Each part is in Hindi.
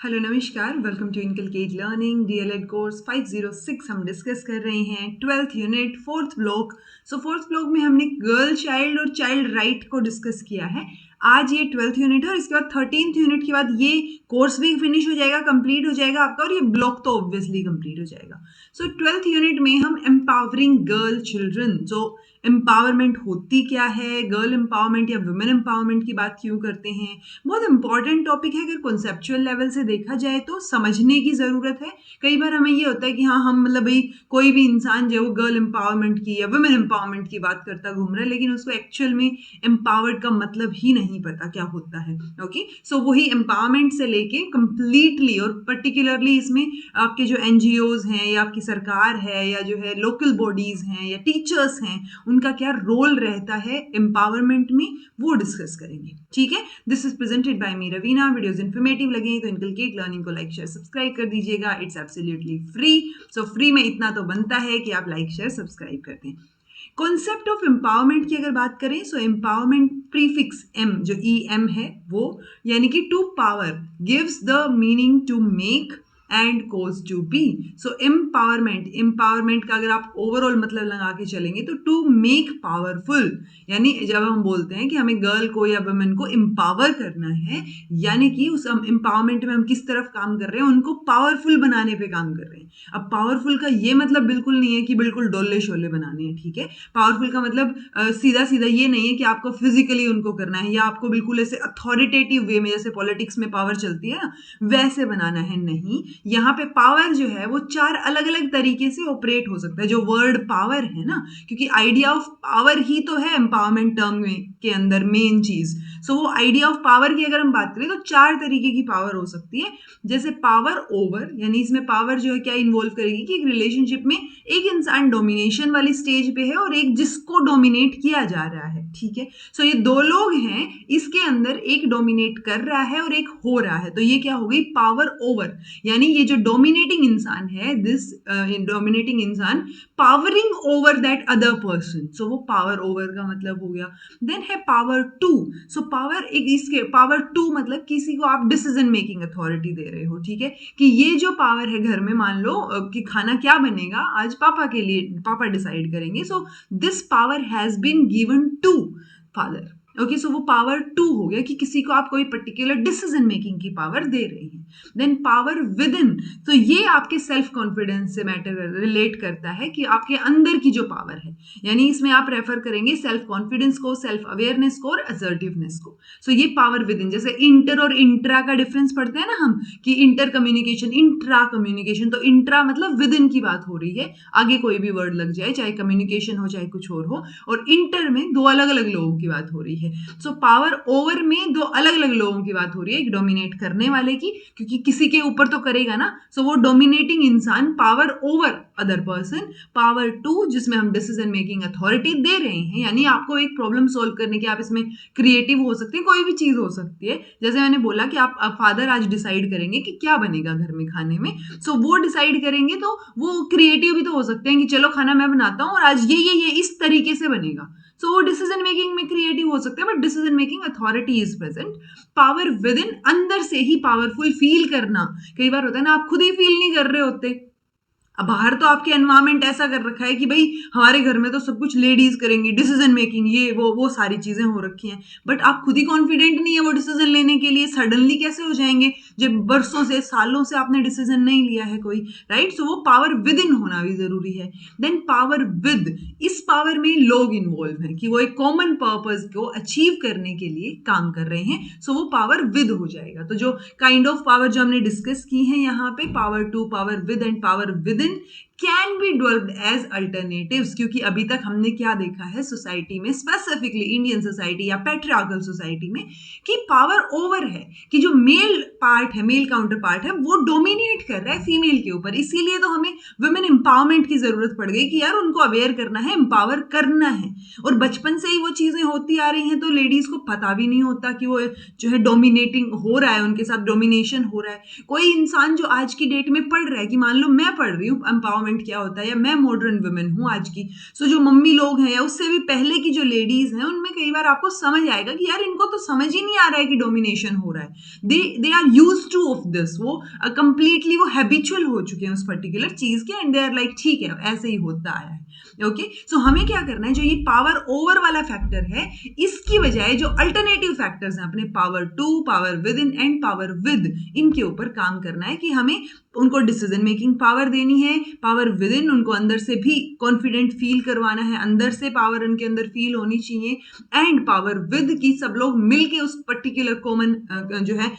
हेलो नमस्कार, welcome to Inculcate Learning DElEd course 506। हम डिस्कस कर रहे हैं 12th unit 4th block. Fourth block में हमने गर्ल चाइल्ड और चाइल्ड राइट को डिस्कस किया है। आज ये 12th यूनिट है और इसके बाद 13th यूनिट के बाद ये कोर्स भी फिनिश हो जाएगा, कंप्लीट हो जाएगा आपका, और ये ब्लॉक तो ऑब्वियसली कंप्लीट हो जाएगा। 12th यूनिट में हम एम्पावरिंग गर्ल चिल्ड्रन, जो एम्पावरमेंट होती क्या है, गर्ल एम्पावरमेंट या वुमेन एम्पावरमेंट की बात क्यों करते हैं, बहुत इंपॉर्टेंट टॉपिक है। अगर कॉन्सेप्चुअल लेवल से देखा जाए तो समझने की ज़रूरत है। कई बार हमें ये होता है कि हाँ, हम मतलब भाई कोई भी इंसान जो है वो गर्ल एम्पावरमेंट की या वुमेन एम्पावरमेंट की बात करता घूम रहा है, लेकिन उसको एक्चुअल में एम्पावर्ड का मतलब ही नहीं पता क्या होता है। ओके, सो वही एम्पावरमेंट से लेके कंप्लीटली और पर्टिकुलरली इसमें आपके जो एनजीओज हैं या आपकी सरकार है या जो है लोकल बॉडीज हैं या टीचर्स हैं, उनका क्या रोल रहता है एम्पावरमेंट में, वो डिस्कस करेंगे। ठीक है, this is presented by me Raveena. Videos informative लगे तो इनकलकेट लर्निंग को लाइक शेयर सब्सक्राइब कर दीजिएगा। It's absolutely free. So free में इतना तो बनता है कि आप लाइक शेयर सब्सक्राइब कर दें। कॉन्सेप्ट ऑफ एम्पावरमेंट की अगर बात करें, सो एम्पावरमेंट प्रीफिक्स एम, जो ई एम है वो, यानी कि to power gives the meaning to make and cause to be. So empowerment का अगर आप ओवरऑल मतलब लगा के चलेंगे तो टू मेक पावरफुल, यानी जब हम बोलते हैं कि हमें गर्ल को या वुमेन को एम्पावर करना है, यानी कि उस एम्पावरमेंट में हम किस तरफ काम कर रहे हैं, उनको पावरफुल बनाने पे काम कर रहे हैं। अब पावरफुल का ये मतलब बिल्कुल नहीं है कि बिल्कुल डोले शोले बनाने हैं। ठीक है, पावरफुल का मतलब सीधा सीधा ये नहीं है कि आपको फिजिकली उनको करना है या आपको बिल्कुल ऐसे अथॉरिटेटिव वे में, जैसे पॉलिटिक्स में पावर चलती है ना, वैसे बनाना है। नहीं, यहाँ पे पावर जो है वो 4 अलग अलग तरीके से ऑपरेट हो सकता है। जो वर्ड पावर है ना, क्योंकि आइडिया ऑफ पावर ही तो है एम्पावरमेंट टर्म में के अंदर मेन चीज। सो वो आइडिया ऑफ पावर की अगर हम बात करें तो 4 तरीके की पावर हो सकती है। जैसे पावर ओवर, यानी इसमें पावर जो है क्या इन्वॉल्व करेगी कि एक रिलेशनशिप में एक इंसान डोमिनेशन वाली स्टेज पे है और एक जिसको डोमिनेट किया जा रहा है। ठीक है, सो ये दो लोग हैं, इसके अंदर एक डोमिनेट कर रहा है और एक हो रहा है, तो ये क्या हो गई, पावर ओवर। यानी ये जो डोमिनेटिंग इंसान है, दिस डोमिनेटिंग इंसान powering over that other person, so वो पावर ओवर का मतलब हो गया। देन है पावर टू। सो पावर एक इसके पावर टू मतलब किसी को आप डिसीजन मेकिंग अथॉरिटी दे रहे हो। ठीक है, कि ये जो पावर है घर में, मान लो कि खाना क्या बनेगा आज, पापा के लिए, पापा डिसाइड करेंगे। So this power has been given to father. Okay, so वो पावर टू हो गया कि किसी को आप कोई पर्टिकुलर डिसीजन मेकिंग की पावर दे रहे हैं। देन पावर विद इन, तो ये आपके सेल्फ कॉन्फिडेंस से मैटर रिलेट करता है कि आपके अंदर की जो पावर है, यानी इसमें आप रेफर करेंगे सेल्फ कॉन्फिडेंस को, सेल्फ अवेयरनेस को और असर्टिवनेस को। सो ये पावर विद इन, जैसे इंटर और इंट्रा का डिफरेंस पढ़ते हैं ना हम, कि इंटर कम्युनिकेशन, इंट्रा कम्युनिकेशन, तो इंट्रा मतलब विद इन की बात हो रही है, आगे कोई भी वर्ड लग जाए, चाहे कम्युनिकेशन हो चाहे कुछ और हो, और इंटर में दो अलग अलग लोगों की बात हो रही है। सो पावर ओवर में दो अलग अलग लोगों की बात हो रही है, एक डोमिनेट करने वाले की, क्योंकि किसी के ऊपर तो करेगा ना, सो वो डोमिनेटिंग इंसान power over other person. Power to जिसमें हम डिसीजन मेकिंग अथॉरिटी दे रहे हैं, यानी आपको एक प्रॉब्लम सोल्व करने की, आप इसमें क्रिएटिव हो सकते हैं, कोई भी चीज हो सकती है। जैसे मैंने बोला कि आप फादर आज डिसाइड करेंगे कि क्या बनेगा घर में खाने में, सो वो डिसाइड करेंगे तो वो क्रिएटिव भी तो हो सकते हैं कि चलो खाना मैं बनाता हूँ और आज ये इस तरीके से बनेगा। सो वो डिसीजन मेकिंग में क्रिएटिव हो सकते हैं, but decision making authority is present. Power with in, अंदर से ही पावरफुल फील करना। कई बार होता है ना, आप खुद ही फील नहीं कर रहे होते, अब बाहर तो आपके एनवायरमेंट ऐसा कर रखा है कि भाई हमारे घर में तो सब कुछ लेडीज करेंगी, डिसीजन मेकिंग, ये वो सारी चीजें हो रखी हैं, बट आप खुद ही कॉन्फिडेंट नहीं है वो डिसीजन लेने के लिए। सडनली कैसे हो जाएंगे जब बरसों से, सालों से आपने डिसीजन नहीं लिया है कोई, राइट। सो वो पावर विद इन होना भी जरूरी है। देन पावर विद, इस पावर में लोग इन्वॉल्व हैं कि वो एक कॉमन पर्पस को अचीव करने के लिए काम कर रहे हैं, सो वो पावर विद हो जाएगा। तो जो काइंड ऑफ पावर जो हमने डिस्कस की है यहाँ पे, power to, power with and power within, can be developed as alternatives, क्योंकि अभी तक हमने क्या देखा है सोसाइटी में, स्पेसिफिकली इंडियन सोसाइटी या पैट्रियार्कल सोसाइटी में, कि पावर ओवर है, कि जो मेल पार्ट है, मेल काउंटर पार्ट है, वो डोमिनेट कर रहा है फीमेल के ऊपर। इसीलिए तो हमें वुमेन एम्पावरमेंट की जरूरत पड़ गई कि यार उनको अवेयर करना है, एम्पावर करना है। और बचपन से ही वो चीजें होती आ रही हैं, तो लेडीज को पता भी नहीं होता कि वो जो है डोमिनेटिंग हो रहा है, उनके साथ डोमिनेशन हो रहा है। कोई इंसान जो आज की डेट में पढ़ रहा है, कि मान लो मैं पढ़ रही हूँ एम्पावरमेंट एम्पावरमेंट क्या होता है, या मैं मॉडर्न वुमेन हूँ आज की, सो जो मम्मी लोग हैं या उससे भी पहले की जो लेडीज हैं उनमें कई बार आपको समझ आएगा कि यार इनको तो समझ ही नहीं आ रहा है कि डोमिनेशन हो रहा है, they are used to of this, वो कंप्लीटली वो हैबिचुअल हो चुके हैं उस पर्टिकुलर चीज के, एंड दे आर लाइक ठीक है ऐसे ही होता आया है। ओके, सो हमें क्या करना है, जो ये पावर ओवर वाला फैक्टर है इसकी बजाय जो अल्टरनेटिव फैक्टर्स हैं अपने power to, power within and power with, इनके ऊपर काम करना है कि हमें उनको डिसीजन मेकिंग पावर देनी है, पावर विद इन उनको अंदर से भी कॉन्फिडेंट फील करवाना है, अंदर से पावर उनके अंदर फील होनी चाहिए, एंड पावर विद की सब लोग मिलके उस पर्टिकुलर कॉमन जो है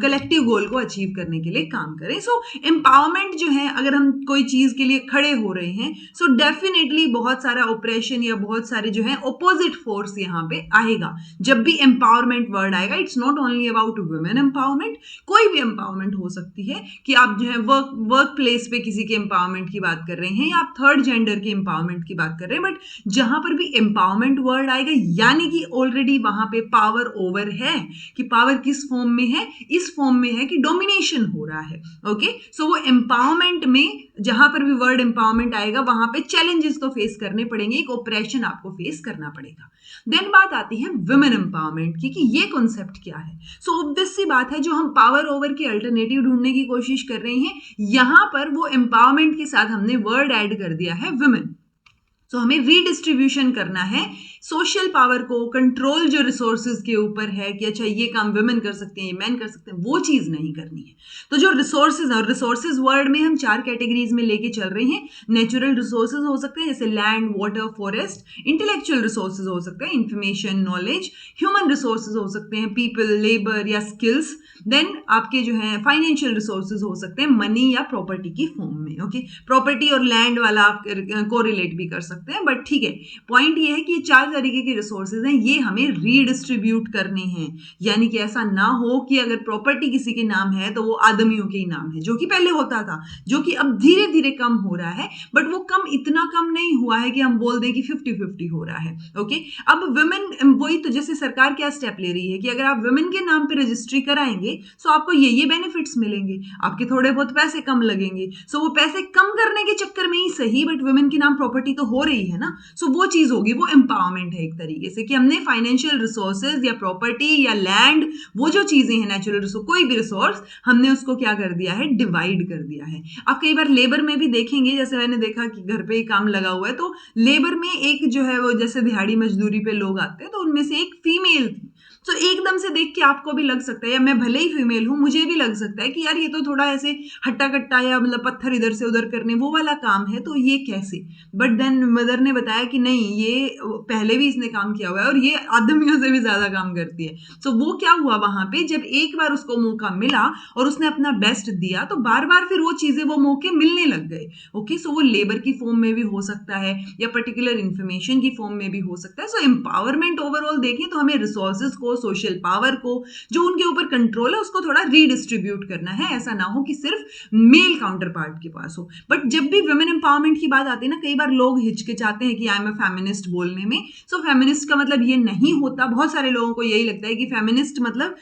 कलेक्टिव गोल को अचीव करने के लिए काम करें। सो एम्पावरमेंट जो है, अगर हम कोई चीज के लिए खड़े हो रहे हैं, सो डेफिनेटली बहुत सारा ऑपरेशन या बहुत सारे जो है ऑपोजिट फोर्स यहाँ पे आएगा। जब भी एम्पावरमेंट वर्ड आएगा, it's not only about women empowerment, कोई भी एम्पावरमेंट हो सकती है कि आप जो है वर्क प्लेस पे किसी के एम्पावरमेंट की बात कर रहे हैं या आप थर्ड जेंडर के एम्पावरमेंट की बात कर रहे हैं, बट जहां पर भी एम्पावरमेंट वर्ड आएगा यानी कि ऑलरेडी वहां पे पावर ओवर है, कि पावर किस फॉर्म में है, इस फॉर्म में है कि डोमिनेशन हो रहा है। ओके, सो वो एम्पावरमेंट में जहां पर भी वर्ड एम्पावरमेंट आएगा वहां पे चैलेंजेस तो फेस करने पड़ेंगे, एक ऑपरेशन आपको फेस करना पड़ेगा। देन बात आती है वुमेन एम्पावरमेंट की कि ये कॉन्सेप्ट क्या है। सो ऑब्वियस सी बात है, जो हम पावर ओवर के अल्टरनेटिव ढूंढने की कोशिश कर रहे हैं, यहां पर वो एम्पावरमेंट के साथ हमने वर्ड ऐड कर दिया है वुमेन। तो हमें रीडिस्ट्रीब्यूशन करना है सोशल पावर को, कंट्रोल जो रिसोर्सेज के ऊपर है कि अच्छा ये काम वुमेन कर सकते हैं, ये मैन कर सकते हैं, वो चीज नहीं करनी है। तो जो रिसोर्सेज, और रिसोर्सेज वर्ड में हम 4 कैटेगरीज में लेके चल रहे हैं। नेचुरल रिसोर्सेज हो सकते हैं जैसे land, water, forest. Intellectual resources हो सकते हैं इंफॉर्मेशन, नॉलेज। ह्यूमन रिसोर्सेज हो सकते हैं पीपल, लेबर या स्किल्स। देन आपके जो है फाइनेंशियल रिसोर्सेज हो सकते हैं मनी या प्रॉपर्टी की फॉर्म में। ओके, प्रॉपर्टी और लैंड वाला आप कोरिलेट भी कर सकते हैं, बट ठीक है, पॉइंट ये है कि 4 तरीके के रिसोर्सेज हैं, ये हमें रीडिस्ट्रीब्यूट करने हैं। यानी कि ऐसा ना हो कि अगर प्रॉपर्टी किसी के नाम है तो वो आदमियों के ही नाम है, जो कि पहले होता था, जो कि अब धीरे धीरे कम हो रहा है, बट वो कम इतना कम नहीं हुआ है कि हम बोल दें कि 50-50 हो रहा है। ओके, अब वुमेन, वही तो जैसे सरकार क्या स्टेप ले रही है कि अगर आप वुमेन के नाम पे रजिस्ट्री कराएंगे तो आपको ये बेनिफिट्स मिलेंगे, आपके थोड़े बहुत पैसे कम लगेंगे। सो वो पैसे कम करने के चक्कर में ही सही, बट वुमेन के नाम प्रॉपर्टी तो हो रही है ना, सो वो चीज होगी, वो एम्पावरमेंट है एक तरीके से, कि हमने फाइनेंशियल रिसोर्सेज या प्रॉपर्टी या लैंड, वो जो चीजें हैं नेचुरल रिसोर्स, कोई भी रिसोर्स, हमने उसको क्या कर दिया है, डिवाइड कर दिया है। आप कई बार लेबर में भी देखेंगे, जैसे मैंने देखा कि घर पे ही काम लगा हुआ है, तो लेबर में एक जो है वो जैसे दिहाड़ी मजदूरी पे लोग आते हैं, तो उनमें से एक फीमेल थी। तो एकदम से देख के आपको भी लग सकता है, या मैं भले ही फीमेल हूं, मुझे भी लग सकता है कि यार ये तो थोड़ा ऐसे हट्टा कट्टा या मतलब पत्थर इधर से उधर करने वो वाला काम है, तो ये कैसे। बट देन मदर ने बताया कि नहीं, ये पहले भी इसने काम किया हुआ है और ये आदमियों से भी ज्यादा काम करती है। तो वो क्या हुआ वहां पे, जब एक बार उसको मौका मिला और उसने अपना बेस्ट दिया, तो बार बार फिर वो चीजें, वो मौके मिलने लग गए। ओके, सो वो लेबर की फॉर्म में भी हो सकता है या पर्टिकुलर इंफॉर्मेशन की फॉर्म में भी हो सकता है। सो एम्पावरमेंट ओवरऑल देखें तो हमें रिसोर्सेज को, सोशल पावर को, जो उनके ऊपर कंट्रोल है, उसको थोड़ा रीडिस्ट्रीब्यूट करना है। ऐसा ना हो कि सिर्फ मेल काउंटर पार्ट के पास हो। बट जब भी वुमेन एम्पावरमेंट की बात आती है ना, कई बार लोग हिचकिचाते हैं कि आई एम अ फेमिनिस्ट बोलने में। सो फेमिनिस्ट का मतलब ये नहीं होता, बहुत सारे लोगों को यही लगता है कि फेमिनिस्ट मतलब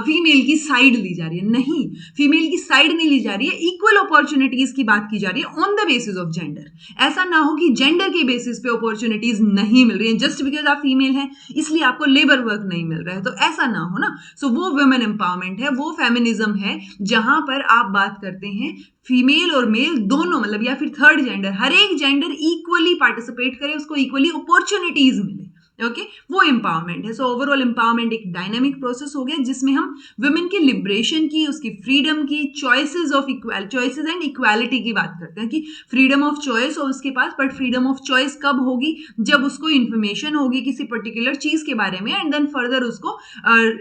फीमेल की साइड ली जा रही है। नहीं, फीमेल की साइड नहीं ली जा रही है, इक्वल अपॉर्चुनिटीज की बात की जा रही है on the basis of gender. ऐसा ना हो कि जेंडर के बेसिस पे अपॉर्चुनिटीज नहीं मिल रही है, जस्ट बिकॉज आप फीमेल हैं इसलिए आपको लेबर वर्क नहीं मिल रहा है, तो ऐसा ना हो ना। सो वो वुमेन एम्पावरमेंट है, वो फेमिनिज्म है, जहां पर आप बात करते हैं फीमेल और मेल दोनों, मतलब या फिर थर्ड जेंडर, हर एक जेंडर इक्वली पार्टिसिपेट करे, उसको इक्वली अपॉर्चुनिटीज मिले। ओके, वो एम्पावरमेंट है। सो ओवरऑल एम्पावरमेंट एक डायनामिक प्रोसेस हो गया जिसमें हम वुमेन की लिबरेशन की, उसकी फ्रीडम की, चॉइसेस एंड इक्वालिटी की बात करते हैं कि फ्रीडम ऑफ चॉइस हो उसके पास, बट फ्रीडम ऑफ चॉइस कब होगी, जब उसको इंफॉर्मेशन होगी किसी पर्टिकुलर चीज के बारे में, एंड देन फर्दर उसको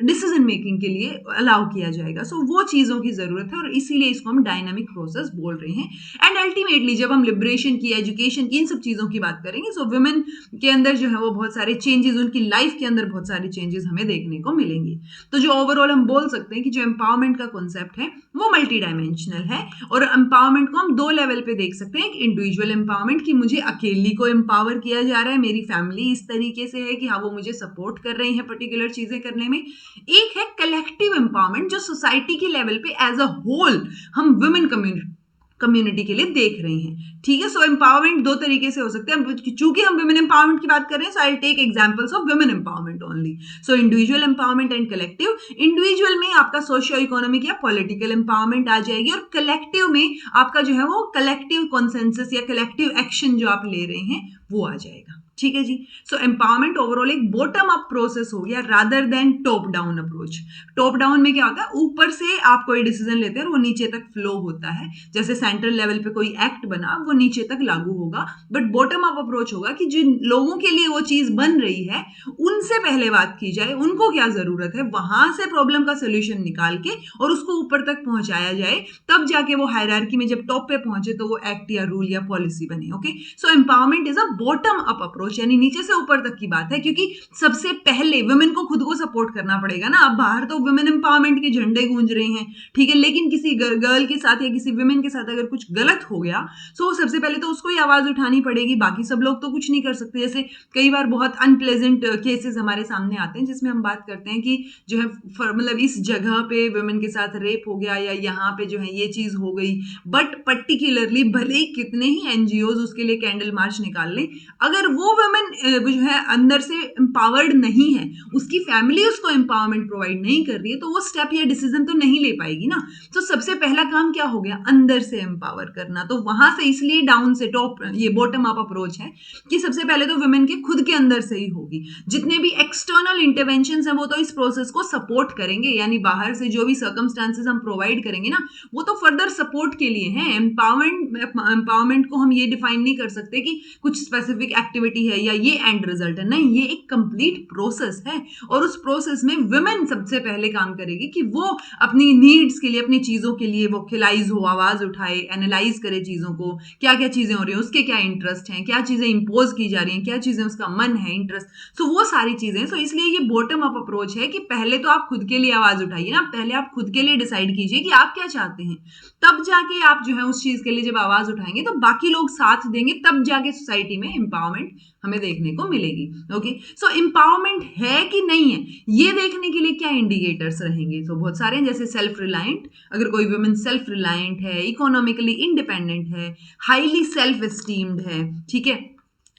डिसीजन मेकिंग के लिए अलाउ किया जाएगा। सो वो चीजों की जरूरत है और इसीलिए इसको हम डायनामिक प्रोसेस बोल रहे हैं। एंड अल्टीमेटली जब हम लिबरेशन की, एजुकेशन की, इन सब चीजों की बात करेंगे, सो वुमेन के अंदर जो है वो बहुत सारे चेंजेस, उनकी लाइफ के अंदर बहुत सारी चेंजेस हमें देखने को मिलेंगी। तो जो ओवरऑल हम बोल सकते हैं कि जो एम्पावरमेंट का कॉन्सेप्ट है वो मल्टी डायमेंशनल है, और एम्पावरमेंट को हम 2 लेवल पे देख सकते हैं। एक इंडिविजुअल एम्पावरमेंट की मुझे अकेली को एम्पावर किया जा रहा है, मेरी फैमिली इस तरीके से है कि हाँ वो मुझे सपोर्ट कर रही है पर्टिकुलर चीजें करने में। एक है कलेक्टिव एम्पावरमेंट, जो सोसाइटी के लेवल पे एज अ होल हम वुमेन कम्युनिटी कम्युनिटी के लिए देख रही हैं। ठीक है, सो एम्पावरमेंट दो तरीके से हो सकते हैं। चूंकि हम वुमेन एम्पावरमेंट की बात कर रहे हैं, so I take examples of women empowerment only. So individual empowerment and collective. Individual में आपका सोशियो इकोनॉमिक या पॉलिटिकल एम्पावरमेंट आ जाएगी, और कलेक्टिव में आपका जो है वो कलेक्टिव कॉन्सेंसस या कलेक्टिव एक्शन जो आप ले रहे हैं वो आ जाएगा। ठीक है जी। सो एम्पावरमेंट ओवरऑल एक बॉटम अप प्रोसेस हो गया rather than top down approach. Top down में क्या होता है, ऊपर से आप कोई डिसीजन लेते हैं और वो नीचे तक फ्लो होता है, जैसे सेंट्रल लेवल पे कोई एक्ट बना वो नीचे तक लागू होगा। बट बॉटम अप अप्रोच होगा कि जिन लोगों के लिए वो चीज बन रही है उनसे पहले बात की जाए, उनको क्या जरूरत है, वहां से प्रॉब्लम का सोल्यूशन निकाल के और उसको ऊपर तक पहुंचाया जाए, तब जाके वो हायरार्की में जब टॉप पे पहुंचे तो वो एक्ट या रूल या पॉलिसी बने। Okay, so empowerment is a bottom up approach, यानी नीचे से ऊपर तक की बात है, क्योंकि सबसे पहले वुमेन को खुद को सपोर्ट करना पड़ेगा ना। अब बाहर तो वुमेन एम्पावरमेंट के झंडे गूंज रहे हैं, ठीक है, लेकिन किसी गर्ल के साथ या किसी वुमेन के साथ अगर कुछ गलत हो गया तो सबसे पहले तो उसको ही आवाज उठानी पड़ेगी, बाकी सब लोग तो कुछ नहीं कर सकते। जैसे कई बार बहुत अनप्लेजेंट केसेस हमारे सामने आते हैं जिसमें हम बात करते हैं कि जो है मतलब इस जगह पे वुमेन के साथ रेप हो गया या यहाँ पे जो है ये चीज हो गई, बट पर्टिकुलरली भले ही कितने ही एनजीओज उसके लिए कैंडल मार्च निकाल लें, अगर वो वुमेन जो है अंदर से एम्पावर्ड नहीं है, उसकी फैमिली उसको एम्पावरमेंट प्रोवाइड नहीं कर रही है, तो वो स्टेप या डिसीजन तो नहीं ले पाएगी ना। तो सबसे पहला काम क्या हो गया, अंदर से एम्पावर करना। तो वहां से इसलिए डाउन से टॉप ये बॉटम अप अप्रोच है कि सबसे पहले तो वुमेन के खुद के अंदर से ही होगी। जितने भी एक्सटर्नल इंटरवेंशन है वो तो इस प्रोसेस को सपोर्ट करेंगे, यानी बाहर से जो भी सर्कमस्टांसेस हम प्रोवाइड करेंगे ना वो तो फर्दर सपोर्ट के लिए है। एम्पावरमेंट को हम ये डिफाइन नहीं कर सकते कि कुछ स्पेसिफिक एक्टिविटी है या ये एंड रिजल्ट है, नहीं, ये एक कंप्लीट प्रोसेस है। और उस प्रोसेस में वुमेन सबसे पहले काम करेगी कि वो अपनी नीड्स के लिए, अपनी चीजों के लिए वोकलाइज हो, आवाज उठाए, एनालाइज करे चीजों को, क्या क्या चीजें हो रही है, उसके क्या इंटरेस्ट हैं, क्या चीजें इंपोज की जा रही हैं, क्या चीजें उसका मन है, इंटरेस्ट, सो वो सारी चीजें। सो इसलिए ये बॉटम अप अप्रोच है कि पहले तो आप खुद के लिए आवाज उठाइए ना, पहले आप खुद के लिए डिसाइड कीजिए कि आप क्या चाहते हैं, तब जाके आप जो है उस चीज के लिए जब आवाज उठाएंगे तो बाकी लोग साथ देंगे, तब जाके सोसाइटी में एम्पावरमेंट हमें देखने को मिलेगी। ओके, सो एम्पावरमेंट है कि नहीं है ये देखने के लिए क्या इंडिकेटर्स रहेंगे, तो बहुत सारे हैं, जैसे सेल्फ रिलायंट, अगर कोई वुमेन सेल्फ रिलायंट है, इकोनॉमिकली इंडिपेंडेंट है, हाईली सेल्फ एस्टीम्ड है, ठीक है,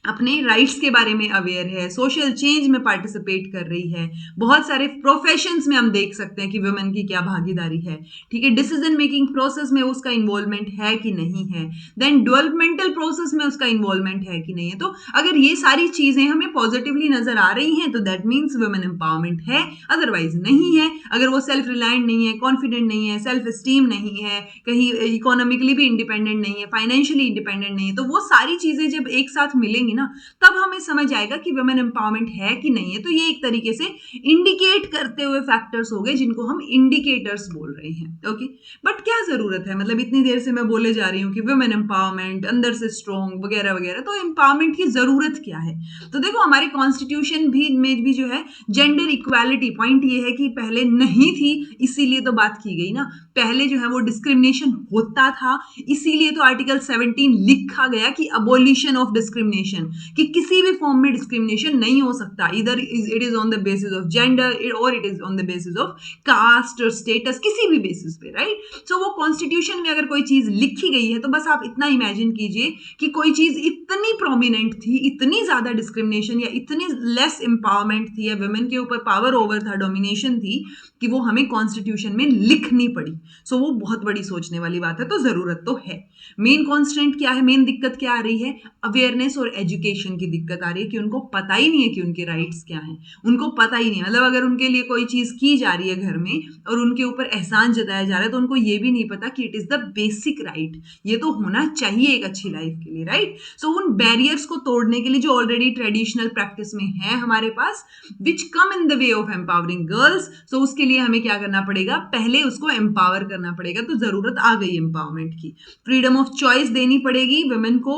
अपने राइट्स के बारे में अवेयर है, सोशल चेंज में पार्टिसिपेट कर रही है, बहुत सारे प्रोफेशंस में हम देख सकते हैं कि वुमेन की क्या भागीदारी है, ठीक है, डिसीजन मेकिंग प्रोसेस में उसका इन्वॉल्वमेंट है कि नहीं है, देन डेवलपमेंटल प्रोसेस में उसका इन्वॉल्वमेंट है कि नहीं है। तो अगर ये सारी चीजें हमें पॉजिटिवली नजर आ रही हैं तो दैट मीन्स वुमेन एम्पावरमेंट है, अदरवाइज नहीं है। अगर वो सेल्फ रिलायंट नहीं है, कॉन्फिडेंट नहीं है, सेल्फ एस्टीम नहीं है, कहीं इकोनॉमिकली भी इंडिपेंडेंट नहीं है, फाइनेंशियली इंडिपेंडेंट नहीं है, तो वो सारी चीजें जब एक साथ मिलेंगी ना तब हमें समझ आएगा कि वुमेन एम्पावरमेंट है कि नहीं है। तो ये एक तरीके से इंडिकेट करते हुए फैक्टर्स हो गए जिनको हम इंडिकेटर्स बोल रहे हैं। ओके, बट क्या जरूरत है, मतलब इतनी देर से मैं बोले जा रही हूँ कि वुमेन एम्पावरमेंट अंदर से स्ट्रॉन्ग वगैरह वगैरह, तो एम्पावरमेंट की जरूरत क्या है। तो देखो हमारे कॉन्स्टिट्यूशन में भी जो है जेंडर इक्वालिटी पॉइंट ये है कि पहले नहीं थी, इसीलिए तो बात की गई ना, पहले जो है वो डिस्क्रिमिनेशन होता था, इसीलिए तो आर्टिकल 17 लिखा गया कि अबोलिशन ऑफ डिस्क्रिमिनेशन, कि किसी भी फॉर्म में डिस्क्रिमिनेशन नहीं हो सकता, इधर it is on the basis of gender और it is on the basis of caste और स्टेटस, किसी भी बेसिस पे, राइट। सो वो कॉन्स्टिट्यूशन में अगर कोई चीज लिखी गई है तो बस आप इतना इमेजिन कीजिए कि कोई चीज इतनी प्रोमिनेंट थी, इतनी ज्यादा डिस्क्रिमिनेशन या इतनी लेस एम्पावरमेंट थी या वुमेन के ऊपर पावर ओवर था, डोमिनेशन थी, कि वो हमें कॉन्स्टिट्यूशन में लिखनी पड़ी। सो वो बहुत बड़ी सोचने वाली बात है, तो जरूरत तो है। मेन कॉन्स्टेंट क्या है, मेन दिक्कत क्या आ रही है, अवेयरनेस और एजुकेशन की दिक्कत आ रही है कि उनको पता ही नहीं है कि उनके राइट्स क्या हैं, उनको पता ही नहीं, मतलब अगर उनके लिए कोई चीज की जा रही है घर में और उनके ऊपर एहसान जताया जा रहा है तो उनको ये भी नहीं पता कि it is the basic right, ये तो होना चाहिए एक अच्छी लाइफ के लिए, राइट। सो उन बैरियर्स को तोड़ने के लिए जो ऑलरेडी ट्रेडिशनल प्रैक्टिस में है हमारे पास, which come in the way of empowering girls, so उसके लिए हमें क्या करना पड़ेगा, पहले उसको एम्पावर करना पड़ेगा। तो जरूरत आ गई एम्पावरमेंट की, फ्रीडम ऑफ चॉइस देनी पड़ेगी वुमेन को,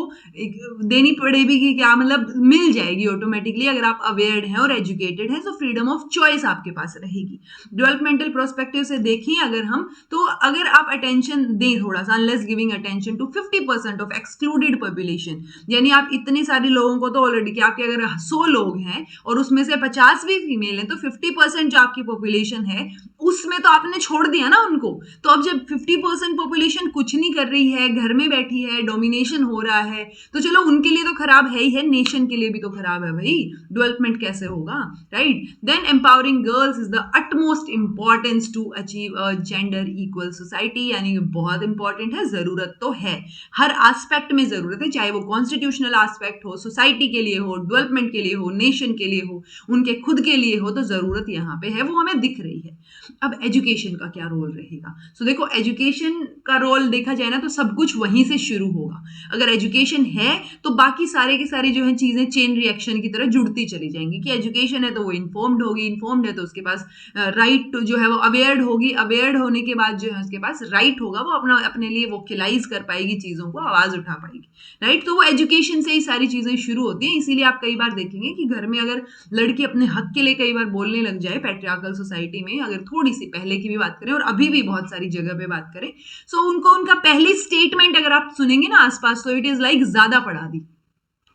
देनी पड़ेगी कि क्या, मतलब मिल जाएगी ऑटोमेटिकली, अगर आप अवेयर हैं और एजुकेटेड हैं तो फ्रीडम ऑफ चॉइस आपके पास रहेगी। डेवलपमेंटल प्रोस्पेक्टिव से देखें अगर हम, तो अगर आप अटेंशन दें थोड़ा सा, unless giving attention to 50% of excluded population, यानी आप इतने सारे लोगों को तो ऑलरेडी, कि आपके अगर 100 लोग हैं और उसमें से 50 भी फीमेल हैं तो 50% जो आपकी पॉपुलेशन है है उसमें तो आपने छोड़ दिया ना उनको। तो अब जब 50% पॉपुलेशन कुछ नहीं कर रही है, घर में बैठी है, डोमिनेशन हो रहा है, तो चलो उनके लिए तो खराब है ही है, नेशन के लिए भी तो खराब है भाई, डेवलपमेंट कैसे होगा, right. Then empowering girls is the utmost importance to achieve a gender equal society, यानी बहुत इंपॉर्टेंट है, जरूरत तो है, हर एस्पेक्ट में जरूरत है, चाहे वो कॉन्स्टिट्यूशनल एस्पेक्ट हो, सोसाइटी के लिए हो, डेवलपमेंट के लिए हो, नेशन के लिए हो, उनके खुद के लिए हो, तो जरूरत यहाँ पे है, वो हमें दिख रही है। अब एजुकेशन का क्या रोल रहेगा? सो देखो, एजुकेशन का रोल देखा जाए ना तो सब कुछ वहीं से शुरू होगा। अगर एजुकेशन है तो बाकी सारे के सारी जो है चीजें चेन रिएक्शन की तरह जुड़ती चली जाएंगी, कि एजुकेशन है तो वो इन्फॉर्म्ड होगी, इन्फॉर्म्ड है तो उसके पास राइट जो है वो अवेयर्ड होगी, अवेयर्ड होने के बाद जो है उसके पास राइट होगा, वो अपना अपने लिए वोकलाइज कर पाएगी, चीजों को आवाज उठा पाएगी, राइट। तो वो एजुकेशन से ही सारी चीजें शुरू होती हैं। इसीलिए आप कई बार देखेंगे कि घर में अगर लड़की अपने हक के लिए कई बार बोलने लग जाए, पैट्रियार्कल सोसाइटी में अगर थोड़ी सी पहले की भी बात करें और अभी भी बहुत सारी जगह पे बात करें, सो उनको उनका पहली स्टेटमेंट अगर आप सुनेंगे ना आसपास, तो इट इज लाइक ज्यादा पढ़ा दी,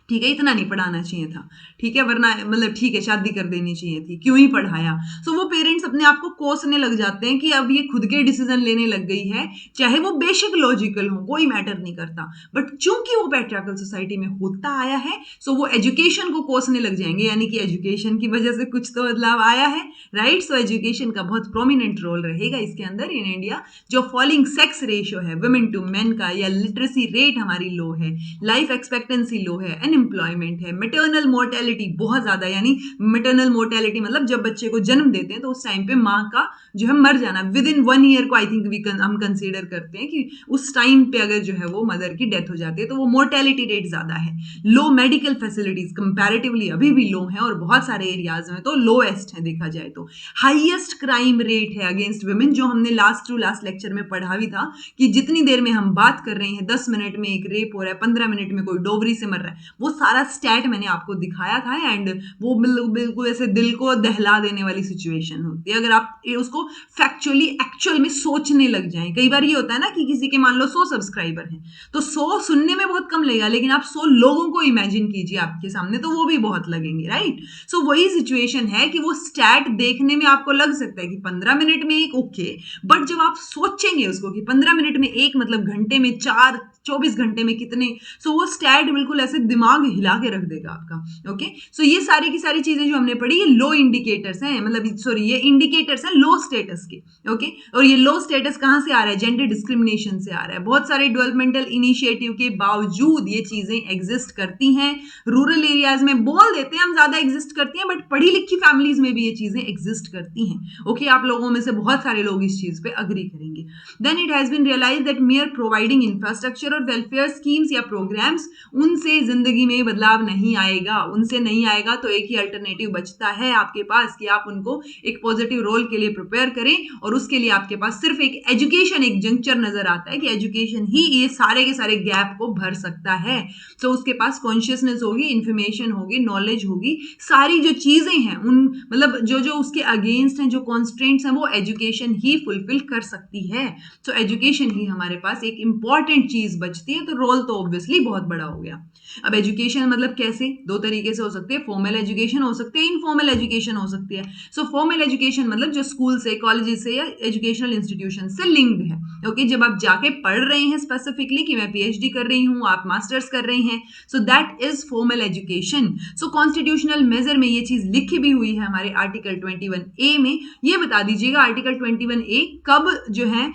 ठीक है, इतना नहीं पढ़ाना चाहिए था, ठीक है, वरना मतलब ठीक है शादी कर देनी चाहिए थी, क्यों ही पढ़ाया। सो वो पेरेंट्स अपने आप को कोसने लग जाते हैं कि अब ये खुद के डिसीजन लेने लग गई है, चाहे वो बेशक लॉजिकल हो, कोई मैटर नहीं करता, बट चूंकि वो पैट्रियार्कल सोसाइटी में होता आया है, सो वो एजुकेशन को कोसने लग जाएंगे, यानी कि एजुकेशन की वजह से कुछ तो बदलाव आया है, राइट। सो एजुकेशन का बहुत प्रोमिनेंट रोल रहेगा इसके अंदर। इन इंडिया जो फॉलिंग सेक्स रेशियो है वुमेन टू मेन का, या लिटरेसी रेट हमारी लो है, लाइफ एक्सपेक्टेंसी लो है, एम्प्लॉयमेंट है, मैटरनल मोर्टेलिटी बहुत ज्यादा, यानी मैटरनल मोर्टेलिटी मतलब जब बच्चे को जन्म देते हैं तो उस टाइम पे माँ का जो है मर जाना विद इन 1 ईयर को आई थिंक हम कंसीडर करते हैं कि उस टाइम पे अगर जो है वो मदर की डेथ हो जाती है, तो वो मोर्टेलिटी रेट ज्यादा है। लो मेडिकल फैसिलिटीज कंपैरेटिवली अभी भी लो है, और बहुत सारे एरियाज में तो लोएस्ट है देखा जाए तो। हाईएस्ट क्राइम रेट है अगेंस्ट वुमेन, जो हमने लास्ट टू लास्ट लेक्चर में पढ़ा भी था कि जितनी देर में हम बात कर रहे हैं, 10 मिनट में एक रेप हो रहा है, 15 मिनट में कोई डोगरी से मर रहा है, वो सारा स्टैट मैंने आपको दिखाया था, एंड वो बिल्कुल ऐसे दिल को दहला देने वाली सिचुएशन होती है अगर आप उसको फैक्चुअली एक्चुअल में सोचने लग जाएं। कई बार ये होता है ना कि किसी के मान लो 100 सब्सक्राइबर हैं, तो 100 सुनने में बहुत कम लगेगा, लेकिन आप 100 लोगों को इमेजिन कीजिए आपके सामने, तो वो भी बहुत लगेंगे, राइट। सो वही सिचुएशन है कि वो स्टैट देखने में आपको लग सकता है कि 15 मिनट में एक, ओके, बट जब आप सोचेंगे उसको कि 15 मिनट में एक मतलब घंटे में 4, 24 घंटे में कितने, सो वो स्टैट बिल्कुल ऐसे दिमाग हिला के रख देगा आपका, ओके। सो ये सारी की सारी चीजें जो हमने पढ़ी, ये लो इंडिकेटर्स हैं, मतलब सॉरी ये इंडिकेटर्स हैं लो स्टेटस के, ओके। और ये लो स्टेटस कहां से आ रहा है? जेंडर डिस्क्रिमिनेशन से आ रहा है। बहुत सारे डेवलपमेंटल इनिशिएटिव के बावजूद ये चीजें एग्जिस्ट करती हैं। रूरल एरियाज में बोल देते हैं हम ज्यादा एग्जिस्ट करती हैं, बट पढ़ी लिखी फैमिलीज में भी ये चीजें एग्जिस्ट करती हैं, ओके। आप लोगों में से बहुत सारे लोग इस चीज पे अग्री करेंगे। Then it has been realize that mere providing infrastructure और वेलफेयर स्कीम्स या प्रोग्राम्स, उनसे जिंदगी में बदलाव नहीं आएगा, उनसे नहीं आएगा। तो एक ही अल्टरनेटिव बचता है आपके पास कि आप उनको एक पॉजिटिव रोल के लिए प्रिपेयर करें, और उसके लिए आपके पास सिर्फ एक एजुकेशन, एक जंक्चर नजर आता है कि एजुकेशन ही ये सारे के सारे गैप को भर सकता है। तो उसके पास कॉन्शियसनेस होगी, इंफॉर्मेशन होगी, नॉलेज होगी, सारी जो चीजें हैं उन मतलब जो जो उसके अगेंस्ट हैं, जो कॉन्स्ट्रेंट्स हैं, वो एजुकेशन ही फुलफिल कर सकती है। तो एजुकेशन ही हमारे पास एक इंपॉर्टेंट चीज बचती है, तो रोल तो ऑब्वियसली बहुत बड़ा हो गया। अब एजुकेशन मतलब कैसे? दो तरीके से हो सकती है, फॉर्मल एजुकेशन हो सकती है, इनफॉर्मल एजुकेशन हो सकती है। सो फॉर्मल एजुकेशन मतलब जो स्कूल से, कॉलेज से या एजुकेशनल इंस्टीट्यूशन से लिंक्ड है, ओके। जब आप जाके पढ़ रहे हैं स्पेसिफिकली कि मैं पीएचडी कर रही हूं, आप मास्टर्स कर रहे हैं, so that is formal education. So constitutional measure में ये चीज लिखी भी हुई है हमारे आर्टिकल 21A में। ये बता दीजिएगा आर्टिकल 21A कब जो है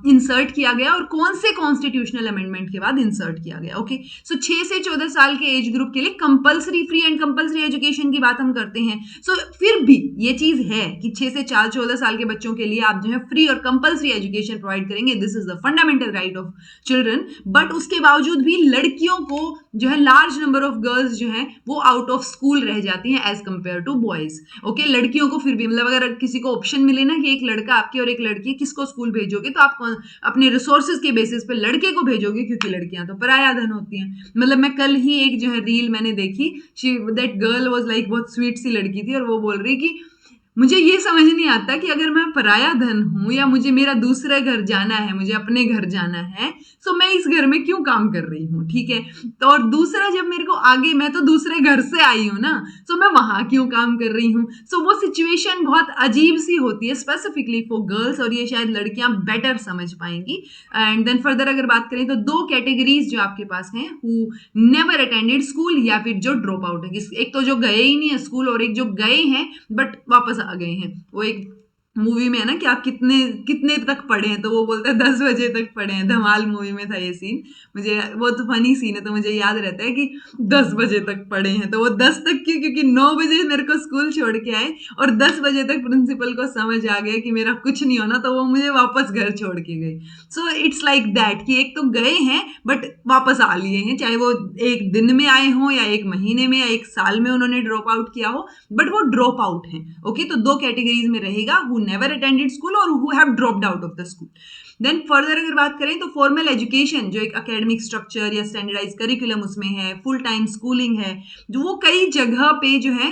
इंसर्ट किया गया और कौन से कॉन्स्टिट्यूशनल अमेंडमेंट के बाद इंसर्ट किया गया, ओके। सो 6 से 14 साल के एज ग्रुप के लिए compulsory free and compulsory education की बात हम करते हैं। सो फिर भी ये चीज है कि 6 से 14 साल के बच्चों के लिए आप जो है फ्री और कंपलसरी एजुकेशन प्रोवाइड करेंगे, this is the fundamental right of children. But उसके बावजूद भी लड़कियों को जो है लार्ज नंबर ऑफ गर्ल्स जो है वो आउट ऑफ स्कूल रह जाती हैं as compare to boys, okay. लड़कियों को फिर भी मतलब अगर किसी को ऑप्शन मिले ना कि एक लड़का आपके और एक लड़की, किसको स्कूल भेजोगे, तो आप अपने रिसोर्सेज के बेसिस पे लड़के को भेजोगे, क्योंकि लड़कियां तो पराया धन होती हैं। मतलब मैं कल ही एक जो है रील मैंने देखी, दैट गर्ल वाज लाइक बहुत स्वीट सी लड़की थी, और वो बोल रही कि मुझे ये समझ नहीं आता कि अगर मैं पराया धन हूं या मुझे मेरा दूसरे घर जाना है, मुझे अपने घर जाना है, तो मैं इस घर में क्यों काम कर रही हूँ, ठीक है। तो और दूसरा, जब मेरे को आगे, मैं तो दूसरे घर से आई हूँ ना, तो मैं वहां क्यों काम कर रही हूँ। सो वो सिचुएशन बहुत अजीब सी होती है स्पेसिफिकली फॉर गर्ल्स, और ये शायद लड़कियां बेटर समझ पाएंगी। एंड देन फर्दर अगर बात करें तो दो कैटेगरीज जो आपके पास हैं, हु नेवर अटेंडेड स्कूल या फिर जो ड्रॉप आउट है। एक तो जो गए ही नहीं है स्कूल, और एक जो गए हैं बट वापस आ गए हैं। वो एक मूवी में है ना कि आप कितने कितने तक पढ़े हैं, तो वो बोलते हैं 10 बजे तक पढ़े हैं। धमाल मूवी में था ये सीन, मुझे वो तो फनी सीन है, तो मुझे याद रहता है कि 10 बजे तक पढ़े हैं। तो वो 10 तक क्यों, क्योंकि 9 बजे मेरे को स्कूल छोड़ के आए और 10 बजे तक प्रिंसिपल को समझ आ गया कि मेरा कुछ नहीं होना, तो वो मुझे वापस घर छोड़ के गए। सो इट्स लाइक दैट कि एक तो गए हैं बट वापस आ लिए हैं, चाहे वो एक दिन में आए हों या एक महीने में या एक साल में उन्होंने ड्रॉप आउट किया हो, बट वो ड्रॉप आउट है। ओके, तो दो कैटेगरीज में रहेगा, हु नेवर अटेंडेड स्कूल और who have dropped out of the school. Then further अगर बात करें तो फॉर्मल एजुकेशन, जो एक एकेडमिक स्ट्रक्चर या स्टैंडर्डाइज करिकुलम उसमें है, फुल टाइम स्कूलिंग है, जो वो कई जगह पे जो है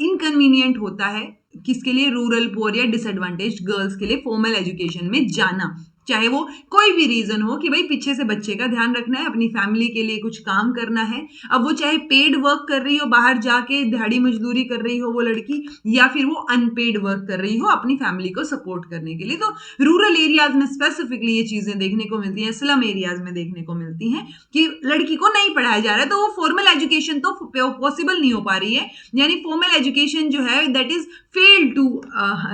इनकन्वीनियंट होता है। किसके लिए? रूरल, पुअर या डिसएडवांटेज गर्ल्स के लिए फॉर्मल एजुकेशन में जाना, चाहे वो कोई भी रीजन हो कि भाई पीछे से बच्चे का ध्यान रखना है, अपनी फैमिली के लिए कुछ काम करना है। अब वो चाहे पेड वर्क कर रही हो, बाहर जाके दिहाड़ी मजदूरी कर रही हो वो लड़की, या फिर वो अनपेड वर्क कर रही हो अपनी फैमिली को सपोर्ट करने के लिए। तो रूरल एरियाज में स्पेसिफिकली ये चीजें देखने को मिलती हैं, स्लम एरियाज में देखने को मिलती हैं कि लड़की को नहीं पढ़ाया जा रहा है, तो वो फॉर्मल एजुकेशन तो पॉसिबल नहीं हो पा रही है। यानी फॉर्मल एजुकेशन जो है that is fail to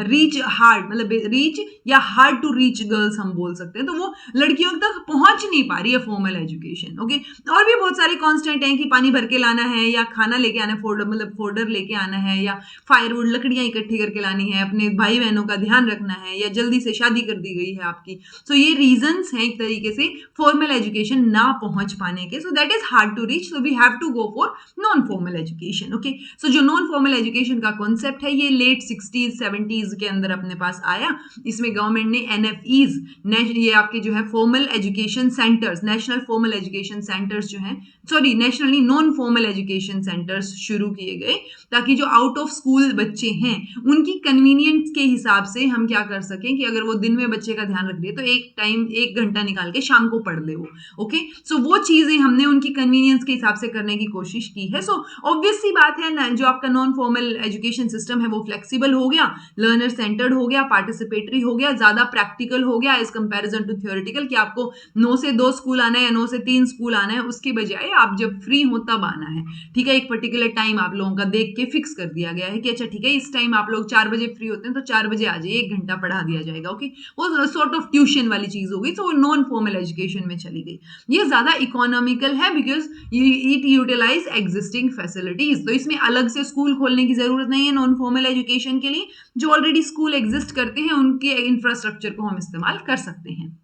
reach hard, मतलब रीच या हार्ड टू रीच गर्ल्स हम बोल सकते हैं। तो वो लड़कियों तक पहुंच नहीं पा रही है फॉर्मल एजुकेशन। ओके, और भी बहुत सारे कांस्टेंट हैं कि पानी भर के लाना है, या खाना लेके आना है, फोल्डर लेके आना है, या फायरवुड लकड़ियां इकट्ठी करके लानी है, अपने भाई बहनों का ध्यान रखना है, या जल्दी से शादी कर दी गई है आपकी। सो ये रीजंस हैं एक तरीके से फॉर्मल एजुकेशन ना पहुंच पाने के। So that is hard to reach, so we have to go for non formal education. Okay, so जो नॉन फॉर्मल एजुकेशन का कॉन्सेप्ट है, ये लेट 60s 70s के अंदर अपने पास आया। इसमें गवर्नमेंट ने NFEs, ये आपके जो है formal education centres, national formal education centres जो हैं, sorry nationally non formal education centres शुरू किए गए, ताकि जो आउट ऑफ स्कूल बच्चे हैं उनकी कन्वीनियंस के हिसाब से हम क्या कर सकें कि अगर वो दिन में बच्चे का ध्यान रख रही है तो एक टाइम 1 घंटा निकाल के शाम को पढ़ ले वो। ओके, सो वो चीजें हमने उनकी कन्वीनियंस के हिसाब से करने की कोशिश की है। सो ऑब्वियस सी बात है ना, जो आपका नॉन फॉर्मल एजुकेशन सिस्टम है वो फ्लेक्सिबल हो गया, लर्नर सेंटर्ड हो गया, पार्टिसिपेटरी हो गया, ज्यादा प्रैक्टिकल हो गया एज कंपैरिजन टू थियोरेटिकल, कि आपको 9 से 2 स्कूल आना है या 9 से 3 स्कूल आना है, उसके बजाय आप जब फ्री हो तब आना है। ठीक है, एक पर्टिकुलर टाइम आप लोगों का देख के फिक्स कर दिया गया है कि अच्छा ठीक है, इस टाइम आप लोग 4 बजे फ्री होते हैं तो 4 बजे आ जाइए, 1 घंटा पढ़ा दिया जाएगा। ओके, वो सॉर्ट ऑफ ट्यूशन वाली चीज हो गई, तो वो नॉन फॉर्मल एजुकेशन में चली गई। ये ज्यादा इकोनॉमिकल है because it utilize existing facilities. तो इसमें अलग से स्कूल खोलने की जरूरत नहीं है नॉन फॉर्मल एजुकेशन के लिए, जो ऑलरेडी स्कूल एग्जिस्ट करते हैं उनके इंफ्रास्ट्रक्चर को हम इस्तेमाल कर सकते हैं।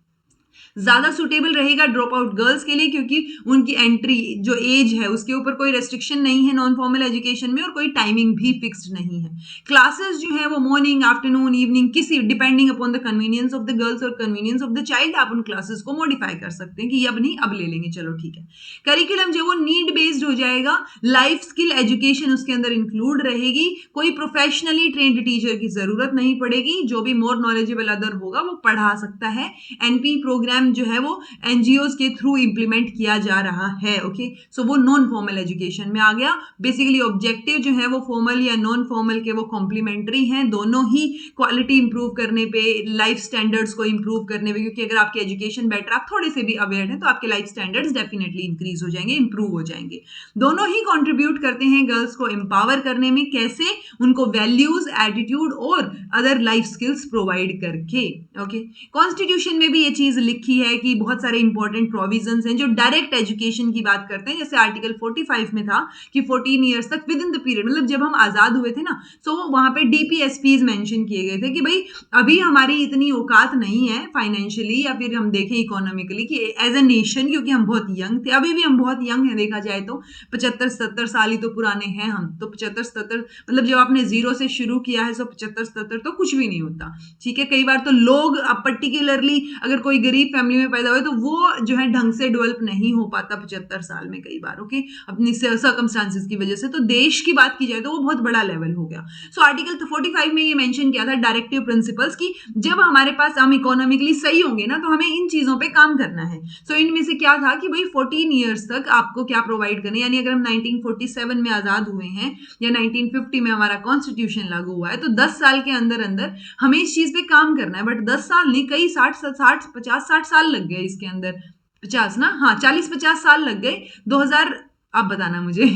ज्यादा सुटेबल रहेगा ड्रॉप आउट गर्ल्स के लिए, क्योंकि उनकी एंट्री जो एज है उसके ऊपर कोई रेस्ट्रिक्शन नहीं है नॉन फॉर्मल एजुकेशन में, और कोई टाइमिंग भी फिक्स्ड नहीं है। क्लासेस जो है वो मॉर्निंग, आफ्टरनून, इवनिंग, किसी depending upon the convenience of the girls और कन्वीनियंस ऑफ द चाइल्ड, आप उन क्लासेस को मॉडिफाई कर सकते हैं कि अब नहीं अब ले लेंगे, चलो ठीक है। करिकुलम जो वो नीड बेस्ड हो जाएगा, लाइफ स्किल एजुकेशन उसके अंदर इंक्लूड रहेगी, कोई प्रोफेशनली ट्रेंड टीचर की जरूरत नहीं पड़ेगी, जो भी मोर नॉलेजेबल अदर होगा वो पढ़ा सकता है। एनपी प्रोग्राम जो है वो एनजीओज के थ्रू इंप्लीमेंट किया जा रहा है। ओके, सो वो नॉन फॉर्मल एजुकेशन में आ गया। बेसिकली ऑब्जेक्टिव जो है वो फॉर्मल या नॉन फॉर्मल के वो कॉम्प्लीमेंट्री हैं, दोनों ही क्वालिटी इंप्रूव करने पे, लाइफ स्टैंडर्ड्स को इंप्रूव करने पे, क्योंकि अगर आपकी एजुकेशन बेटर, आप थोड़े से भी अवेयर हैं तो आपके लाइफ स्टैंडर्ड्स डेफिनेटली इंक्रीज हो जाएंगे, इंप्रूव हो जाएंगे। दोनों ही कॉन्ट्रीब्यूट करते हैं गर्ल्स को एम्पावर करने में, कैसे? उनको वैल्यूज, एटीट्यूड और अदर लाइफ स्किल्स प्रोवाइड करके। ओके, कॉन्स्टिट्यूशन में भी ये चीज लिखी है कि बहुत सारे इंपॉर्टेंट प्रोविजंस हैं जो डायरेक्ट एजुकेशन की बात करते हैं। जैसे आर्टिकल 45 में था कि 14 ईयर्स तक विद इन द पीरियड, मतलब जब हम आजाद हुए थे ना, तो वहां पे DPSPs मेंशन किए गए थे कि भाई अभी हमारी इतनी औकात नहीं है फाइनेंशियली या फिर हम देखें इकोनॉमिकली कि एज ए नेशन, क्योंकि हम बहुत यंग थे, अभी भी हम बहुत यंग हैं देखा जाए तो, 75-77 साल ही तो पुराने हैं हम तो। 75-77 मतलब जब आपने जीरो से शुरू किया है, सो 75-77 तो कुछ भी नहीं होता। ठीक है, कई बार तो लोग, अब पर्टिकुलरली अगर कोई गरीब फैमिली में पैदा हुए तो वो जो है ढंग से डेवलप नहीं हो पाता 75 साल में कई बार, ओके, अपनी सर्कमस्टांसिस की वजह से। तो देश की बात की जाए तो वो बहुत बड़ा लेवल हो गया। सो आर्टिकल 45 में ये मेंशन किया था डायरेक्टिव प्रिंसिपल्स की जब हमारे पास हम इकोनॉमिकली सही होंगे ना तो हमें इन चीजों पे काम करना है। सो इनमें से क्या था कि भाई 14 ईयर्स तक आपको क्या प्रोवाइड करना है, यानी अगर हम 1947 में आजाद हुए हैं या 1950 में हमारा कॉन्स्टिट्यूशन लागू हुआ है तो 10 साल के अंदर अंदर हमें इस चीज पे काम करना है। बट 10 साल नहीं, कई 60 साल लग गए इसके अंदर, 50 ना, हाँ 40-50 साल लग गए। 2000 आप बताना मुझे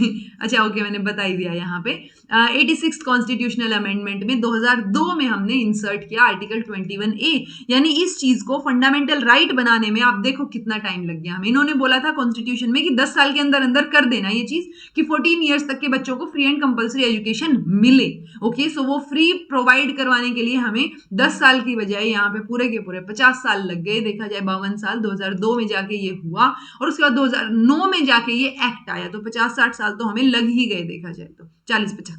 अच्छा ओके, मैंने बता ही दिया यहाँ पे। 86 कॉन्स्टिट्यूशनल अमेंडमेंट में 2002 में हमने इंसर्ट किया आर्टिकल 21A, यानी इस चीज को फंडामेंटल राइट बनाने में आप देखो कितना टाइम लग गया हमें। इन्होंने बोला था कॉन्स्टिट्यूशन में कि 10 साल के अंदर अंदर कर देना ये चीज कि 14 ईयर्स तक के बच्चों को फ्री एंड कंपल्सरी एजुकेशन मिले, ओके। सो वो फ्री प्रोवाइड करवाने के लिए हमें 10 साल की बजाय यहाँ पे पूरे के पूरे 50 साल लग गए, देखा जाए 52 साल। 2002 में जाके ये हुआ और उसके बाद 2009 में जाके ये एक्ट आया, तो 50-60 साल तो हमें लग ही गए देखा जाए तो, 40-50,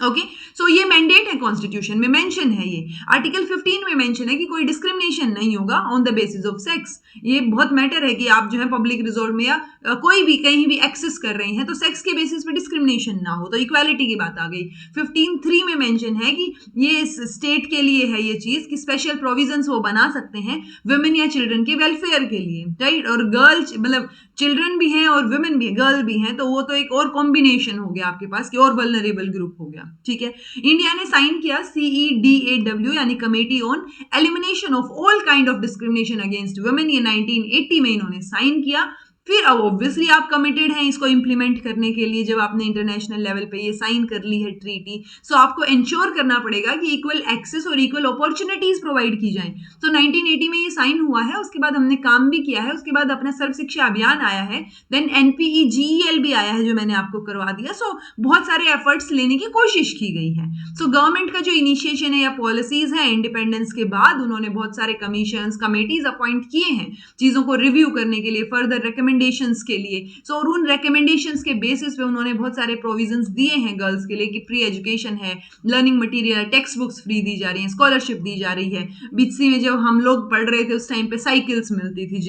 ओके। सो ये मैंडेट है, कॉन्स्टिट्यूशन में मेंशन है। ये आर्टिकल 15 में मेंशन है कि कोई डिस्क्रिमिनेशन नहीं होगा on the basis of sex. ये बहुत मैटर है कि आप जो है पब्लिक रिजोर्ट में या कोई भी कहीं भी एक्सेस कर रहे हैं तो सेक्स के बेसिस पे डिस्क्रिमिनेशन ना हो, तो इक्वालिटी की बात आ गई। 15(3) में मेंशन है कि ये स्टेट के लिए है ये चीज कि स्पेशल प्रोविजंस वो बना सकते हैं वुमेन या चिल्ड्रन के वेलफेयर के लिए, राइट। और गर्ल मतलब चिल्ड्रन भी हैं और वुमेन भी है, गर्ल भी हैं, तो वो तो एक और कॉम्बिनेशन हो गया आपके पास कि और वल्नरेबल ग्रुप हो गया, ठीक है। इंडिया ने साइन किया CEDAW यानी committee on elimination of all kind of discrimination against women, ये 1980 में इन्होंने साइन किया। फिर अब ऑब्वियसली आप कमिटेड हैं इसको इंप्लीमेंट करने के लिए, जब आपने इंटरनेशनल लेवल पे ये साइन कर ली है ट्रीटी, सो आपको इंश्योर करना पड़ेगा कि इक्वल एक्सेस और इक्वल अपॉर्चुनिटीज प्रोवाइड की जाएं। तो 1980 में ये साइन हुआ है, उसके बाद हमने काम भी किया है, उसके बाद अपना सर्व शिक्षा अभियान आया है, देन NPEGEL भी आया है जो मैंने आपको करवा दिया। सो बहुत सारे एफर्ट्स लेने की कोशिश की गई है। सो गवर्नमेंट का जो इनिशिएशन है या पॉलिसीज है, इंडिपेंडेंस के बाद उन्होंने बहुत सारे कमीशंस कमेटीज अपॉइंट किए हैं चीजों को रिव्यू करने के लिए, फर्दर रिकमेंडेशंस के लिए। सो और उन रिकमेंडेशंस के बेसिस पे उन्होंने बहुत सारे प्रोविजंस दिए हैं गर्ल्स के लिए कि फ्री एजुकेशन है, learning material, text books free दी जा रही हैं, स्कॉलरशिप दी जा रही है। बीच में जब हम लोग पढ़ रहे थे उस टाइम पे साइकिल्स मिलती थी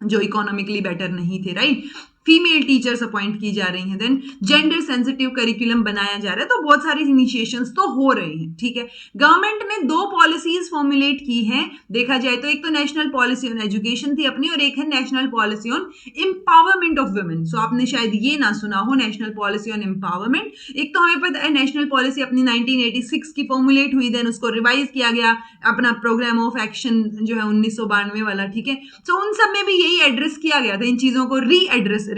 जो इकोनॉमिकली बेटर नहीं थे, राइट। फीमेल टीचर्स अपॉइंट की जा रही हैं, देन जेंडर सेंसिटिव करिकुलम बनाया जा रहा है। तो बहुत सारी इनिशिएशंस तो हो रहे हैं, ठीक है। गवर्नमेंट ने 2 पॉलिसीज फॉर्मुलेट की हैं देखा जाए तो, एक तो नेशनल पॉलिसी ऑन एजुकेशन थी अपनी और एक है national policy on empowerment of women. So आपने शायद ये ना सुना हो नेशनल पॉलिसी ऑन एम्पावरमेंट। एक तो हमें पता है नेशनल पॉलिसी अपनी 1986 की फॉर्मुलेट हुई, देन उसको रिवाइज किया गया, अपना प्रोग्राम ऑफ एक्शन जो है 1992 वाला, ठीक है। सो उन सब में भी यही एड्रेस किया गया था, इन चीजों को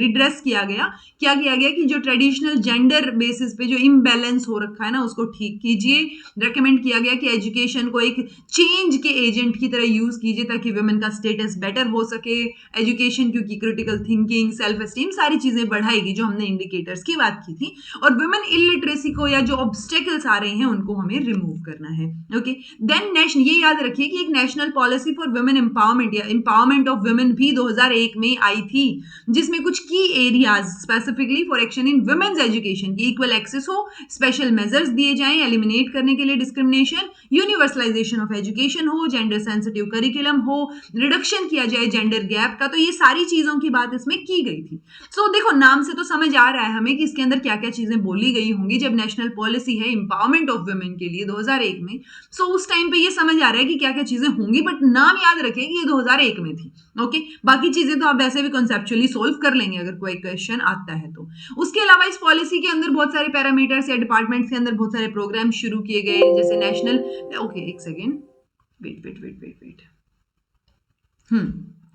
रिड्रेस किया गया। क्या किया गया कि जो ट्रेडिशनल जेंडर बेसिस पे जो इम्बैलेंस हो रखा है ना उसको ठीक कीजिए। रेकमेंड किया गया कि एजुकेशन को एक चेंज के एजेंट की तरह यूज कीजिए ताकि वुमेन का स्टेटस बेटर हो सके। एजुकेशन क्योंकि क्रिटिकल थिंकिंग, सेल्फ एस्टीम सारी चीजें बढ़ाएगी, जो हमने इंडिकेटर्स की बात की थी। और वुमेन इलिटरेसी को या जो ऑब्स्टेकल्स आ रहे हैं उनको हमें रिमूव करना है, ओके। देन नेशनल, ये याद रखिए कि एक national policy for women empowerment या एम्पावरमेंट ऑफ वुमेन भी 2001 में आई थी, जिसमें कुछ key areas specifically for action in women's education की इक्वल एक्सेस हो, स्पेशल मेजर्स दिए जाएं एलिमिनेट करने के लिए डिस्क्रिमिनेशन, यूनिवर्सलाइजेशन ऑफ एजुकेशन हो, जेंडर सेंसिटिव करिकुलम हो, रिडक्शन किया जाए जेंडर गैप का। तो ये सारी चीजों की बात इसमें की गई थी। सो देखो नाम से तो समझ आ रहा है हमें कि इसके अंदर क्या क्या चीजें बोली गई होंगी जब नेशनल पॉलिसी है एम्पावरमेंट ऑफ वुमेन के लिए 2001 में। सो उस टाइम पे ये समझ आ रहा है कि क्या क्या चीजें होंगी, बट नाम याद रखें कि ये 2001 में थी, ओके। बाकी चीजें तो आप वैसे भी कॉन्सेप्चुअली सोल्व कर लेंगे अगर कोई क्वेश्चन आता है तो। उसके अलावा इस पॉलिसी के अंदर बहुत सारे पैरामीटर्स या डिपार्टमेंट्स के अंदर बहुत सारे प्रोग्राम शुरू किए गए, जैसे नेशनल, ओके एक सेकेंड, वेट,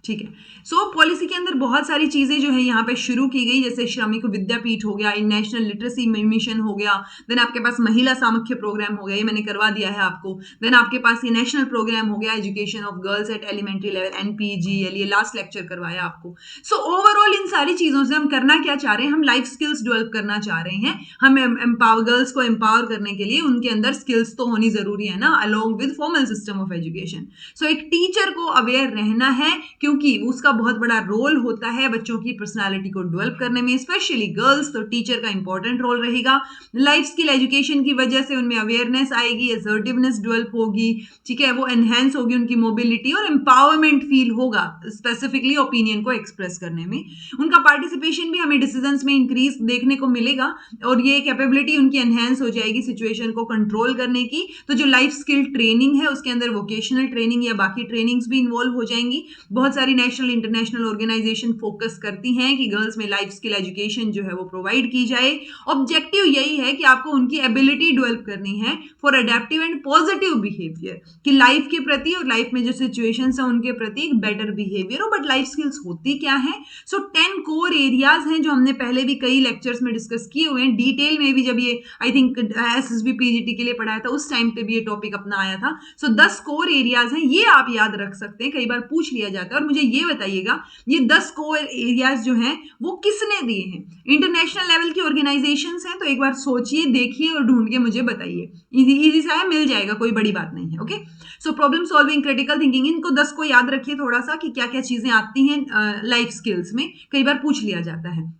ठीक है। सो पॉलिसी के अंदर बहुत सारी चीजें जो है यहाँ पे शुरू की गई, जैसे श्रमिक विद्यापीठ हो गया, नेशनल लिटरेसी मिशन हो गया, देन आपके पास महिला सामख्य प्रोग्राम हो गया, ये मैंने करवा दिया है आपको। देन आपके पास ये नेशनल प्रोग्राम हो गया education of girls at elementary level NPEGEL, ये लास्ट लेक्चर करवाया आपको। सो ओवरऑल इन सारी चीजों से हम करना क्या चाह रहे हैं, हम लाइफ स्किल्स डेवलप करना चाह रहे हैं। हम गर्ल्स को एम्पावर करने के लिए उनके अंदर स्किल्स तो होनी जरूरी है ना, along with formal system of education. So एक टीचर को अवेयर रहना है, क्योंकि क्योंकि उसका बहुत बड़ा रोल होता है बच्चों की पर्सनालिटी को डेवलप करने में, स्पेशली गर्ल्स तो टीचर का इंपॉर्टेंट रोल रहेगा। लाइफ स्किल एजुकेशन की वजह से उनमें अवेयरनेस आएगी, असर्टिवनेस डेवलप होगी, ठीक है, वो एनहेंस होगी उनकी मोबिलिटी और एम्पावरमेंट फील होगा स्पेसिफिकली ओपिनियन को एक्सप्रेस करने में। उनका पार्टिसिपेशन भी हमें डिसीजंस में इंक्रीज देखने को मिलेगा और ये कैपेबिलिटी उनकी एनहेंस हो जाएगी सिचुएशन को कंट्रोल करने की। तो जो लाइफ स्किल ट्रेनिंग है उसके अंदर वोकेशनल ट्रेनिंग या बाकी ट्रेनिंग्स भी इन्वॉल्व हो जाएंगी। बहुत सारी नेशनल इंटरनेशनल ऑर्गेनाइजेशन फोकस करती हैं कि गर्ल्स में लाइफ स्किल एजुकेशन जो है वो प्रोवाइड की जाए। ऑब्जेक्टिव यही है कि आपको उनकी एबिलिटी डेवलप करनी है for adaptive and positive behaviour, कि लाइफ के प्रति और लाइफ में जो सिचुएशंस है उनके प्रति एक बेटर बिहेवियर हो। बट लाइफ स्किल्स होती क्या है? सो 10 कोर एरियाज हैं जो हमने पहले भी कई लेक्चर्स में डिस्कस किए हुए हैं, डिटेल में भी जब ये आई थिंक एसएसबी पीजीटी के लिए पढ़ाया था उस टाइम पे भी ये टॉपिक अपना आया था। सो 10 कोर एरियाज हैं, ये आप याद रख सकते हैं, कई बार पूछ लिया जाता है। और मुझे ये बताइएगा ये 10 कोर एरियाज जो हैं वो किसने दिए हैं? इंटरनेशनल लेवल की ऑर्गेनाइजेशंस हैं, तो एक बार सोचिए, देखिए और ढूंढ के मुझे बताइए। इजी सा है, मिल जाएगा, कोई बड़ी बात नहीं है। Okay, so problem solving, critical thinking, इनको 10 को याद रखिए थोड़ा सा कि क्या क्या चीजें आती हैं लाइफ स्किल्स में, कई बार पूछ लिया जाता है।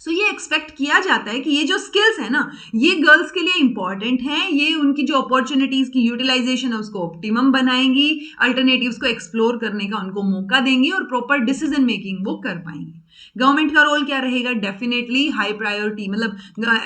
सो ये एक्सपेक्ट किया जाता है कि ये जो स्किल्स है ना ये गर्ल्स के लिए इंपॉर्टेंट हैं, ये उनकी जो अपॉर्चुनिटीज की यूटिलाइजेशन है उसको ऑप्टिमम बनाएंगी, अल्टरनेटिव्स को एक्सप्लोर करने का उनको मौका देंगी और प्रॉपर डिसीजन मेकिंग वो कर पाएंगी। गवर्नमेंट का रोल क्या रहेगा? डेफिनेटली हाई प्रायोरिटी, मतलब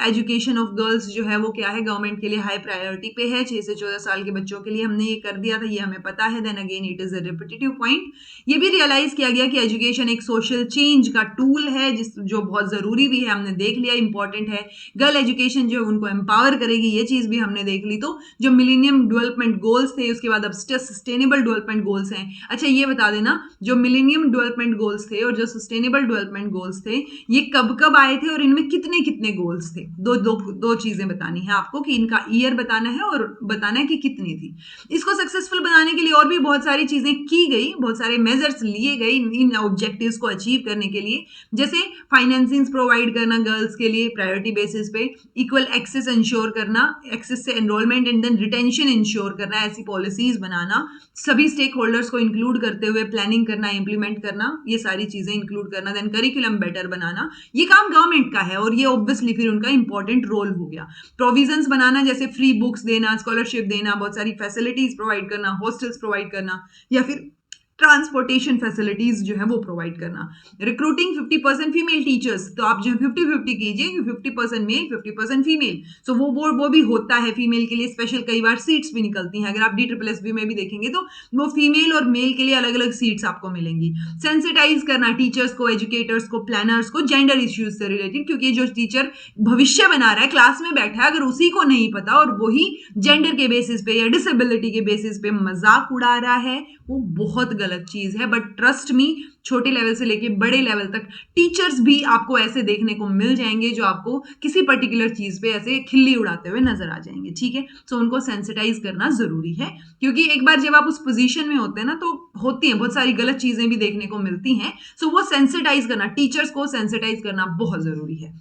एजुकेशन ऑफ गर्ल्स जो है वो क्या है, गवर्नमेंट के लिए हाई प्रायोरिटी पे है। 6 से 14 साल के बच्चों के लिए हमने ये कर दिया था, ये हमें पता है। Then again it is a repetitive point. ये भी रियलाइज किया गया कि एजुकेशन एक सोशल चेंज का टूल है जो बहुत जरूरी भी है, हमने देख लिया, इंपॉर्टेंट है। गर्ल एजुकेशन जो है उनको एम्पावर करेगी, ये चीज भी हमने देख ली। तो जो मिलेनियम डेवलपमेंट गोल्स थे, उसके बाद अब सस्टेनेबल डेवलपमेंट गोल्स हैं। अच्छा ये बता देना, जो मिलेनियम डेवलपमेंट गोल्स थे और जो सस्टेनेबल डेवलपमेंट गोल्स थे ये कब कब आए थे और इनमें कितने कितने गोल्स थे? दो चीजें बतानी है आपको, कि इनका ईयर बताना है और बताना है कि कितनी थी। इसको सक्सेसफुल बनाने के लिए और भी बहुत सारी चीजें की गई, बहुत सारे मेजर्स लिए गए इन ऑब्जेक्टिव्स को अचीव करने के लिए। जैसे फाइनेंसिंग प्रोवाइड करना गर्ल्स के लिए प्रायोरिटी बेसिस पे, इक्वल एक्सेस इंश्योर करना, एक्सेस से enrolment and then retention ensure करना, ऐसी पॉलिसीज बनाना, सभी स्टेक होल्डर्स को इंक्लूड करते हुए प्लानिंग करना, इंप्लीमेंट करना, ये सारी चीजें इंक्लूड करना, देन करिकुलम बेटर बनाना, ये काम गवर्नमेंट का है और ये ऑब्वियसली फिर उनका इंपॉर्टेंट रोल हो गया। प्रोविजंस बनाना, जैसे फ्री बुक्स देना, स्कॉलरशिप देना, बहुत सारी फैसिलिटीज प्रोवाइड करना, हॉस्टल्स प्रोवाइड करना, या फिर ट्रांसपोर्टेशन फैसिलिटीज जो है वो प्रोवाइड करना। रिक्रूटिंग 50% फीमेल टीचर्स, तो आप जो है 50-50 कीजिए कि 50% मेल 50% फीमेल। सो वो भी होता है फीमेल के लिए स्पेशल, कई बार सीट्स भी निकलती हैं। अगर आप DSSB में भी देखेंगे तो वो फीमेल और मेल के लिए अलग अलग सीट्स आपको मिलेंगी। सेंसिटाइज करना टीचर्स को, एजुकेटर्स को, प्लानर्स को जेंडर इश्यूज से रिलेटेड, क्योंकि जो टीचर भविष्य बना रहा है, क्लास में बैठा है, अगर उसी को नहीं पता और वही जेंडर के बेसिस पे या डिसेबिलिटी के बेसिस पे मजाक उड़ा रहा है, वो बहुत गलत चीज है। बट ट्रस्ट मी, छोटे लेवल से लेके बड़े लेवल तक टीचर्स भी आपको ऐसे देखने को मिल जाएंगे जो आपको किसी पर्टिकुलर चीज पे ऐसे खिल्ली उड़ाते हुए नजर आ जाएंगे, ठीक है। सो उनको सेंसिटाइज करना जरूरी है, क्योंकि एक बार जब आप उस पोजीशन में होते हैं ना, तो होती हैं बहुत सारी गलत चीजें भी देखने को मिलती हैं। सो वो सेंसिटाइज करना, टीचर्स को सेंसिटाइज करना बहुत जरूरी है।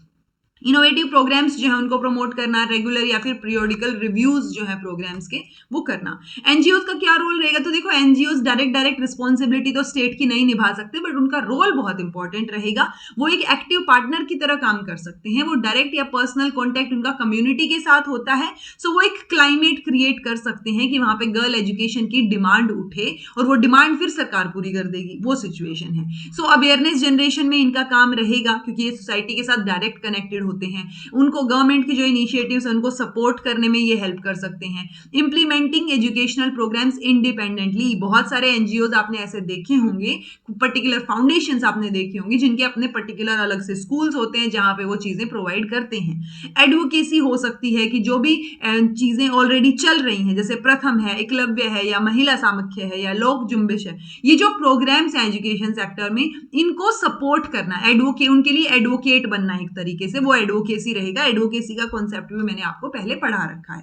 इनोवेटिव प्रोग्राम्स जो है उनको प्रमोट करना, रेगुलर या फिर पीरियोडिकल रिव्यूज जो है प्रोग्राम्स के वो करना। एनजीओज का क्या रोल रहेगा? तो देखो एनजीओज डायरेक्ट रिस्पॉन्सिबिलिटी तो स्टेट की नहीं निभा सकते, बट उनका रोल बहुत इंपॉर्टेंट रहेगा। वो एक एक्टिव पार्टनर की तरह काम कर सकते हैं, वो डायरेक्ट या पर्सनल कॉन्टेक्ट उनका कम्युनिटी के साथ होता है। सो वो एक क्लाइमेट क्रिएट कर सकते हैं कि वहां पे गर्ल एजुकेशन की डिमांड उठे और वो डिमांड फिर सरकार पूरी कर देगी, वो सिचुएशन है। सो अवेयरनेस जनरेशन में इनका काम रहेगा, क्योंकि ये सोसाइटी के साथ डायरेक्ट कनेक्टेड होते हैं। उनको गवर्नमेंट की जो इनिशिएटिव्स उनको सपोर्ट करने में ये हेल्प कर सकते हैं। इंप्लीमेंटिंग एजुकेशनल प्रोग्राम्स इंडिपेंडेंटली, बहुत सारे एनजीओज आपने ऐसे देखे होंगे, पर्टिकुलर फाउंडेशंस आपने देखे होंगे जिनके अपने पर्टिकुलर अलग से स्कूल्स होते हैं जहां पे वो चीजें प्रोवाइड करते हैं। एडवोकेसी हो सकती है कि जो भी चीजें ऑलरेडी चल रही हैं, जैसे प्रथम है, एकलव्य है, या महिला सामख्य है, या लोक जुम्बिश है, ये जो प्रोग्राम्स हैं एजुकेशन सेक्टर में, इनको सपोर्ट करना, एडवोकेट, उनके लिए एडवोकेट बनना, एक तरीके से वो एडवोकेसी रहेगा। एडवोकेसी का कॉन्सेप्ट भी मैंने आपको पहले पढ़ा रखा है।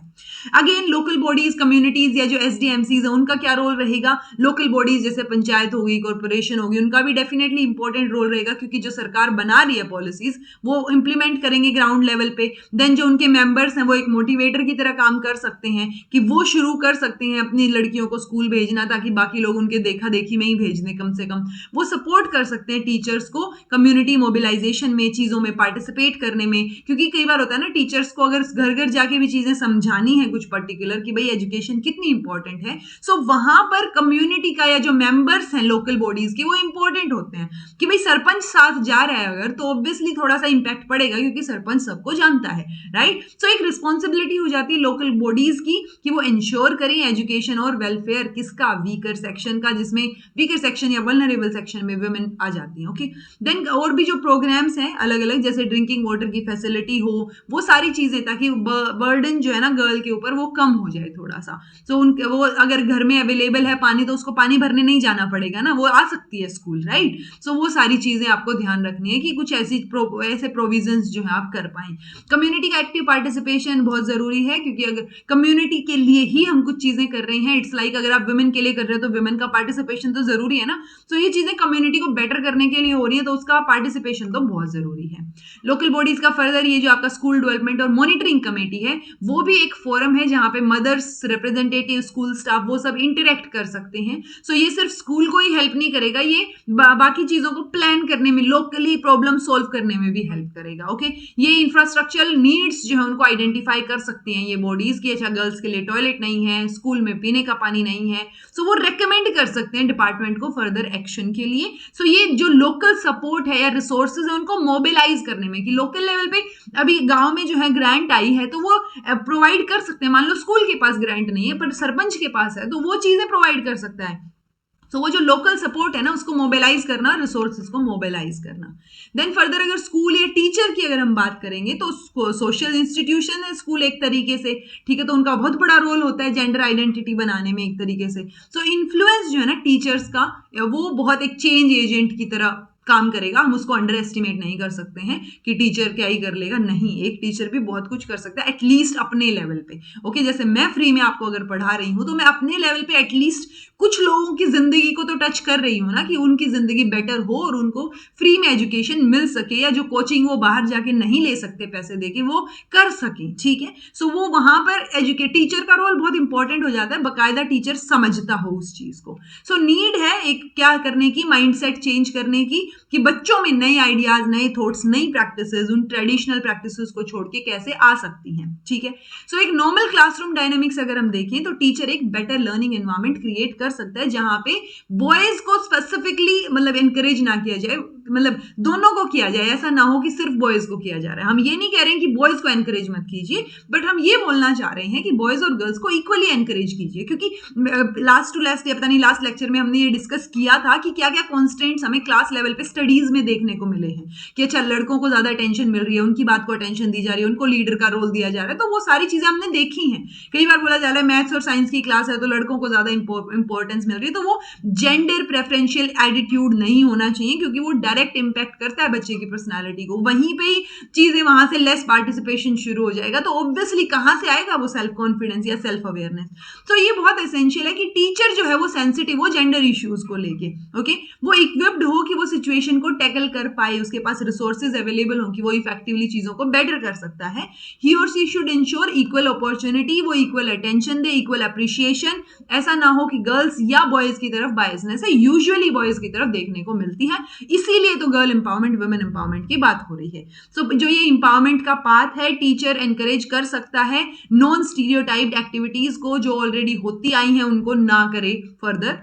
अगेन लोकल बॉडीज, कम्युनिटीज या जो एसडीएमसीज है उनका क्या रोल रहेगा? लोकल बॉडीज जैसे पंचायत होगी, कॉर्पोरेशन होगी, उनका भी डेफिनेटली इंपॉर्टेंट रोल रहेगा, क्योंकि जो सरकार बना रही है पॉलिसीज वो इंप्लीमेंट करेंगे ग्राउंड लेवल पे। देन जो उनके मेंबर्स हैं वो एक मोटिवेटर की तरह काम कर सकते हैं कि वो शुरू कर सकते हैं अपनी लड़कियों को स्कूल भेजना, ताकि बाकी लोग उनके देखा देखी में ही भेज दें। कम से कम वो सपोर्ट कर सकते हैं टीचर्स को कम्युनिटी मोबिलाइजेशन में, चीजों में पार्टिसिपेट करने में, क्योंकि कई बार होता है ना टीचर्स को अगर घर घर जाके भी चीजें समझानी है कुछ पर्टिकुलर कि भाई एजुकेशन कितनी इंपॉर्टेंट है, सो वहां पर कम्युनिटी का या जो मेंबर्स हैं लोकल बॉडीज के वो इंपॉर्टेंट होते हैं। कि भाई सरपंच साथ जा रहा है अगर, तो ऑब्वियसली थोड़ा सा इंपैक्ट पड़ेगा, क्योंकि सरपंच सबको जानता है, राइट। सो एक रिस्पॉन्सिबिलिटी हो जाती है लोकल बॉडीज की कि वो इंश्योर करें एजुकेशन और वेलफेयर किसका, वीकर सेक्शन का, जिसमें वीकर सेक्शन या वल्नरेबल सेक्शन में वुमेन आ जाती हैं। ओके, देन और भी जो प्रोग्राम्स हैं अलग अलग, जैसे ड्रिंकिंग वाटर की फैसिलिटी हो, वो सारी चीजें, ताकि बर्डन जो है ना गर्ल के ऊपर वो कम हो जाए थोड़ा सा। सो उनके वो अगर घर में अवेलेबल है पानी तो उसको पानी भरने नहीं जाना पड़ेगा ना, वो आ सकती है स्कूल, राइट। सो वो सारी चीजें आपको ध्यान रखनी है कि कुछ ऐसे प्रोविजंस जो है आप कर पाए। कम्युनिटी का एक्टिव पार्टिसिपेशन बहुत जरूरी है, क्योंकि अगर कम्युनिटी के लिए ही हम कुछ चीजें कर रहे हैं, इट्स लाइक अगर आप वुमेन के लिए कर रहे हो तो वुमेन का पार्टिसिपेशन तो जरूरी है ना। तो ये चीजें कम्युनिटी को बेटर करने के लिए हो रही है, तो उसका पार्टिसिपेशन तो बहुत जरूरी है। लोकल बॉडीज का फर्दर ये जो आपका स्कूल डेवलपमेंट और मॉनिटरिंग कमेटी है, वो भी एक फोरम है जहां पे मदर्स, रिप्रेजेंटेटिव, स्कूल स्टाफ वो सब इंटरेक्ट कर सकते हैं। सो ये सिर्फ स्कूल को ही हेल्प नहीं करेगा, ये बाकी चीजों को प्लान करने में, लोकली प्रॉब्लम सोल्व करने में भी हेल्प करेगा। ओके, ये इंफ्रास्ट्रक्चरल नीड्स जो है उनको आइडेंटिफाई कर सकती हैं ये बॉडीज की, अच्छा गर्ल्स के लिए टॉयलेट नहीं है, स्कूल में पीने का पानी नहीं है, सो वो रेकमेंड कर सकते हैं डिपार्टमेंट को फर्दर एक्शन के लिए। सो ये जो लोकल सपोर्ट है या रिसोर्सेज है उनको मोबिलाइज करने में, कि लोकल लेवल पे अभी गांव में जो है ग्रांट आई है तो वो प्रोवाइड कर सकते हैं। मान लो स्कूल के पास ग्रांट नहीं है पर सरपंच के पास है, तो वो चीजें प्रोवाइड कर सकता है। तो वो जो लोकल सपोर्ट है ना उसको मोबिलाइज करना, रिसोर्सेज को मोबिलाइज करना। देन फर्दर अगर स्कूल या टीचर की अगर हम बात करेंगे तो सोशल इंस्टीट्यूशन है स्कूल एक तरीके से, ठीक है, तो उनका बहुत बड़ा रोल होता है जेंडर आइडेंटिटी बनाने में एक तरीके से। सो इन्फ्लुएंस जो है ना टीचर्स का, वो बहुत एक चेंज एजेंट की तरह काम करेगा। हम उसको अंडर एस्टिमेट नहीं कर सकते हैं कि टीचर क्या ही कर लेगा, नहीं, एक टीचर भी बहुत कुछ कर सकता है एटलीस्ट अपने लेवल पे। ओके, जैसे मैं फ्री में आपको अगर पढ़ा रही हूं तो मैं अपने लेवल पे एटलीस्ट कुछ लोगों की जिंदगी को तो टच कर रही हूं ना, कि उनकी जिंदगी बेटर हो और उनको फ्री में एजुकेशन मिल सके, या जो कोचिंग वो बाहर जाके नहीं ले सकते पैसे देके वो कर सके, ठीक है। सो वो वहां पर टीचर का रोल बहुत इंपॉर्टेंट हो जाता है, बकायदा टीचर समझता हो उस चीज को। सो नीड है एक क्या करने की, माइंडसेट चेंज करने की, कि बच्चों में नए आइडियाज, नए थॉट्स, नई प्रैक्टिसेस, उन ट्रेडिशनल प्रैक्टिसेस को छोड़ के कैसे आ सकती हैं, ठीक है। सो एक नॉर्मल क्लासरूम डायनेमिक्स अगर हम देखें तो टीचर एक बेटर लर्निंग एनवायरनमेंट क्रिएट कर सकता है, जहां पे बॉयज को स्पेसिफिकली मतलब एनकरेज ना किया जाए, मतलब दोनों को किया जाए, ऐसा ना हो कि सिर्फ बॉयज को किया जा रहा है। हम ये नहीं कह रहे हैं कि बॉयज को एनकरेज मत कीजिए, बट हम ये बोलना चाह रहे हैं कि बॉयज और गर्ल्स को इक्वली एनकरेज कीजिए, क्योंकि लास्ट टू लास्ट या पता नहीं लास्ट लेक्चर में हमने ये डिस्कस किया था कि क्या क्या कॉन्स्टेंट्स हमें क्लास लेवल पे स्टडीज में देखने को मिले हैं, कि अच्छा लड़कों को ज्यादा अटेंशन मिल रही है, उनकी बात को अटेंशन दी जा रही है, उनको लीडर का रोल दिया जा रहा है, तो वो सारी चीजें हमने देखी हैं। कई बार बोला जा रहा है मैथ्स और साइंस की क्लास है तो लड़कों को ज्यादा इंपॉर्टेंस मिल रही है, तो वो जेंडर प्रेफरेंशियल एटीट्यूड नहीं होना चाहिए, क्योंकि वो डायरेक्ट इंपैक्ट करता है बच्चे की पर्सनालिटी को। वहीं पे ही चीजें वहां से लेस पार्टिसिपेशन शुरू हो जाएगा, तो ऑब्वियसली कहां से आएगा वो सेल्फ कॉन्फिडेंस या सेल्फ अवेयरनेस। तो ये बहुत एसेंशियल है कि टीचर जो है वो सेंसिटिव हो जेंडर इश्यूज को लेके, ओके, वो इक्विप्ड हो कि वो सिचुएशन को टैकल कर पाए, उसके पास रिसोर्सेज अवेलेबल हो कि वो इफेक्टिवली चीजों को बेटर कर सकता है। ही और सी शुड इंश्योर इक्वल अपॉर्चुनिटी, वो इक्वल अटेंशन दे, इक्वल अप्रिशिएशन। ऐसा ना हो कि गर्ल्स या बॉयज की तरफ बायसनेस है, यूजुअली बॉयज की तरफ देखने को मिलती है, इसीलिए तो गर्ल एम्पावरमेंट, वुमेन एम्पावरमेंट की बात हो रही है। सो जो ये एम्पावरमेंट का पाथ है, टीचर एनकरेज कर सकता है नॉन स्टीरियोटाइप्ड एक्टिविटीज को, जो ऑलरेडी होती आई हैं उनको ना करे फर्दर।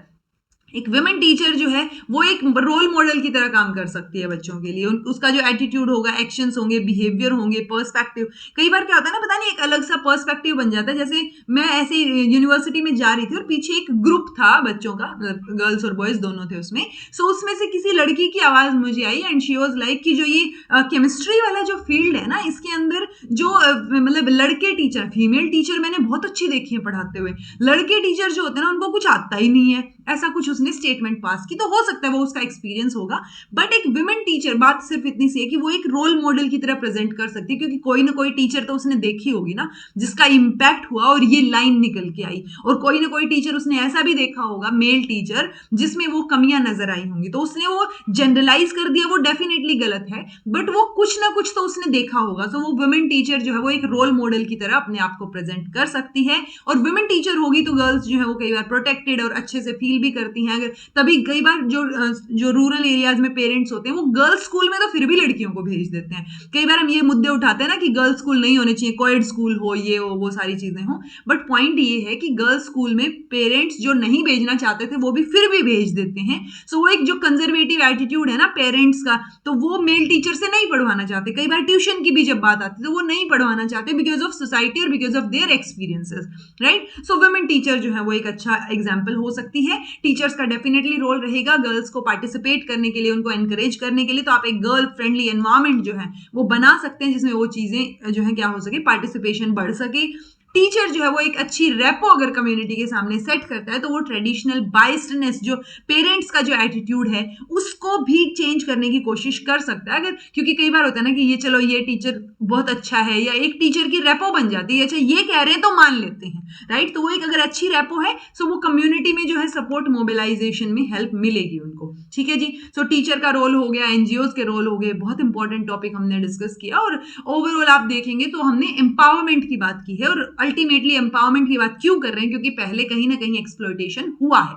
एक वुमेन टीचर जो है वो एक रोल मॉडल की तरह काम कर सकती है बच्चों के लिए। उसका जो एटीट्यूड होगा, एक्शंस होंगे, बिहेवियर होंगे, पर्सपेक्टिव, कई बार क्या होता है ना, पता नहीं एक अलग सा पर्सपेक्टिव बन जाता है। जैसे मैं ऐसे यूनिवर्सिटी में जा रही थी और पीछे एक ग्रुप था बच्चों का, गर्ल्स और बॉयज दोनों थे उसमें। सो उसमें से किसी लड़की की आवाज मुझे आई एंड शी वाज लाइक कि जो ये केमिस्ट्री वाला जो फील्ड है ना, इसके अंदर जो मतलब लड़के टीचर, फीमेल टीचर मैंने बहुत अच्छी देखी है पढ़ाते हुए, लड़के टीचर जो होते हैं ना उनको कुछ आता ही नहीं है, ऐसा कुछ उसने स्टेटमेंट पास की। तो हो सकता है वो उसका एक्सपीरियंस होगा, बट एक विमेन टीचर, बात सिर्फ इतनी सी है कि वो एक रोल मॉडल की तरह प्रेजेंट कर सकती है, क्योंकि कोई ना कोई टीचर तो उसने देखी होगी ना जिसका इम्पैक्ट हुआ और ये लाइन निकल के आई, और कोई ना कोई टीचर उसने ऐसा भी देखा होगा, मेल टीचर, जिसमें वो कमियां नजर आई होंगी। तो उसने वो जनरलाइज कर दिया, वो डेफिनेटली गलत है, बट वो कुछ ना कुछ तो उसने देखा होगा। तो वो वुमेन टीचर जो है वो एक रोल मॉडल की तरह अपने आप को प्रेजेंट कर सकती है। और वुमेन टीचर होगी तो गर्ल्स जो है वो कई बार प्रोटेक्टेड और अच्छे से फील भी करती हैं। अगर तभी कई बार जो रूरल एरियाज में पेरेंट्स होते हैं वो गर्ल्स स्कूल में तो फिर भी लड़कियों को भेज देते हैं। कई बार हम ये मुद्दे उठाते हैं ना कि गर्ल्स स्कूल नहीं होने चाहिए, कोएड स्कूल हो, ये हो, वो सारी चीजें हो, बट पॉइंट ये है कि गर्ल्स स्कूल में पेरेंट्स जो नहीं भेजना चाहते थे वो भी फिर भी भेज देते हैं। सो वो एक जो कंजर्वेटिव एटीट्यूड है ना पेरेंट्स का, तो वो मेल टीचर से नहीं पढ़वाना चाहते। कई बार ट्यूशन की भी जब बात आती है तो वो नहीं पढ़वाना चाहते बिकॉज ऑफ सोसाइटी और because of their experiences, right. So women teacher जो है वो एक अच्छा एग्जाम्पल हो सकती है। टीचर्स का डेफिनेटली रोल रहेगा गर्ल्स को पार्टिसिपेट करने के लिए, उनको एनकरेज करने के लिए। तो आप एक गर्ल फ्रेंडली एनवायरमेंट जो है वो बना सकते हैं जिसमें वो चीजें जो है क्या हो सके, पार्टिसिपेशन बढ़ सके। टीचर जो है वो एक अच्छी रेपो अगर कम्युनिटी के सामने सेट करता है तो वो ट्रेडिशनल बाइस्डनेस, जो पेरेंट्स का जो एटीट्यूड है उसको भी चेंज करने की कोशिश कर सकता है। अगर, क्योंकि कई बार होता है ना कि ये चलो ये टीचर बहुत अच्छा है, या एक टीचर की रेपो बन जाती है, अच्छा ये कह रहे हैं तो मान लेते हैं, राइट। तो वो एक अगर अच्छी रेपो है सो वो कम्युनिटी में जो है सपोर्ट मोबिलाइजेशन में हेल्प मिलेगी उनको, ठीक है जी। सो टीचर का रोल हो गया, एनजीओज के रोल हो गए, बहुत इंपॉर्टेंट टॉपिक हमने डिस्कस किया। और ओवरऑल आप देखेंगे तो हमने एम्पावरमेंट की बात की है, और अल्टीमेटली एम्पावरमेंट की बात क्यों कर रहे हैं, क्योंकि पहले कहीं ना कहीं एक्सप्लॉयटेशन हुआ है,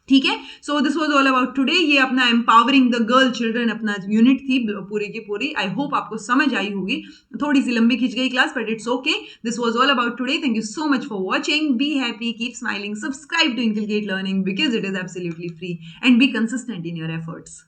ठीक है। So this was all about today. ये अपना एम्पावरिंग द गर्ल चिल्ड्रन अपना यूनिट थी पूरी की पूरी। आई होप आपको समझ आई होगी, थोड़ी सी लंबी खिंच गई class, but it's okay. This was all about today. Thank you so much for watching. Be happy, keep smiling, subscribe to Inculcate Learning because it is absolutely free, and be consistent in your efforts.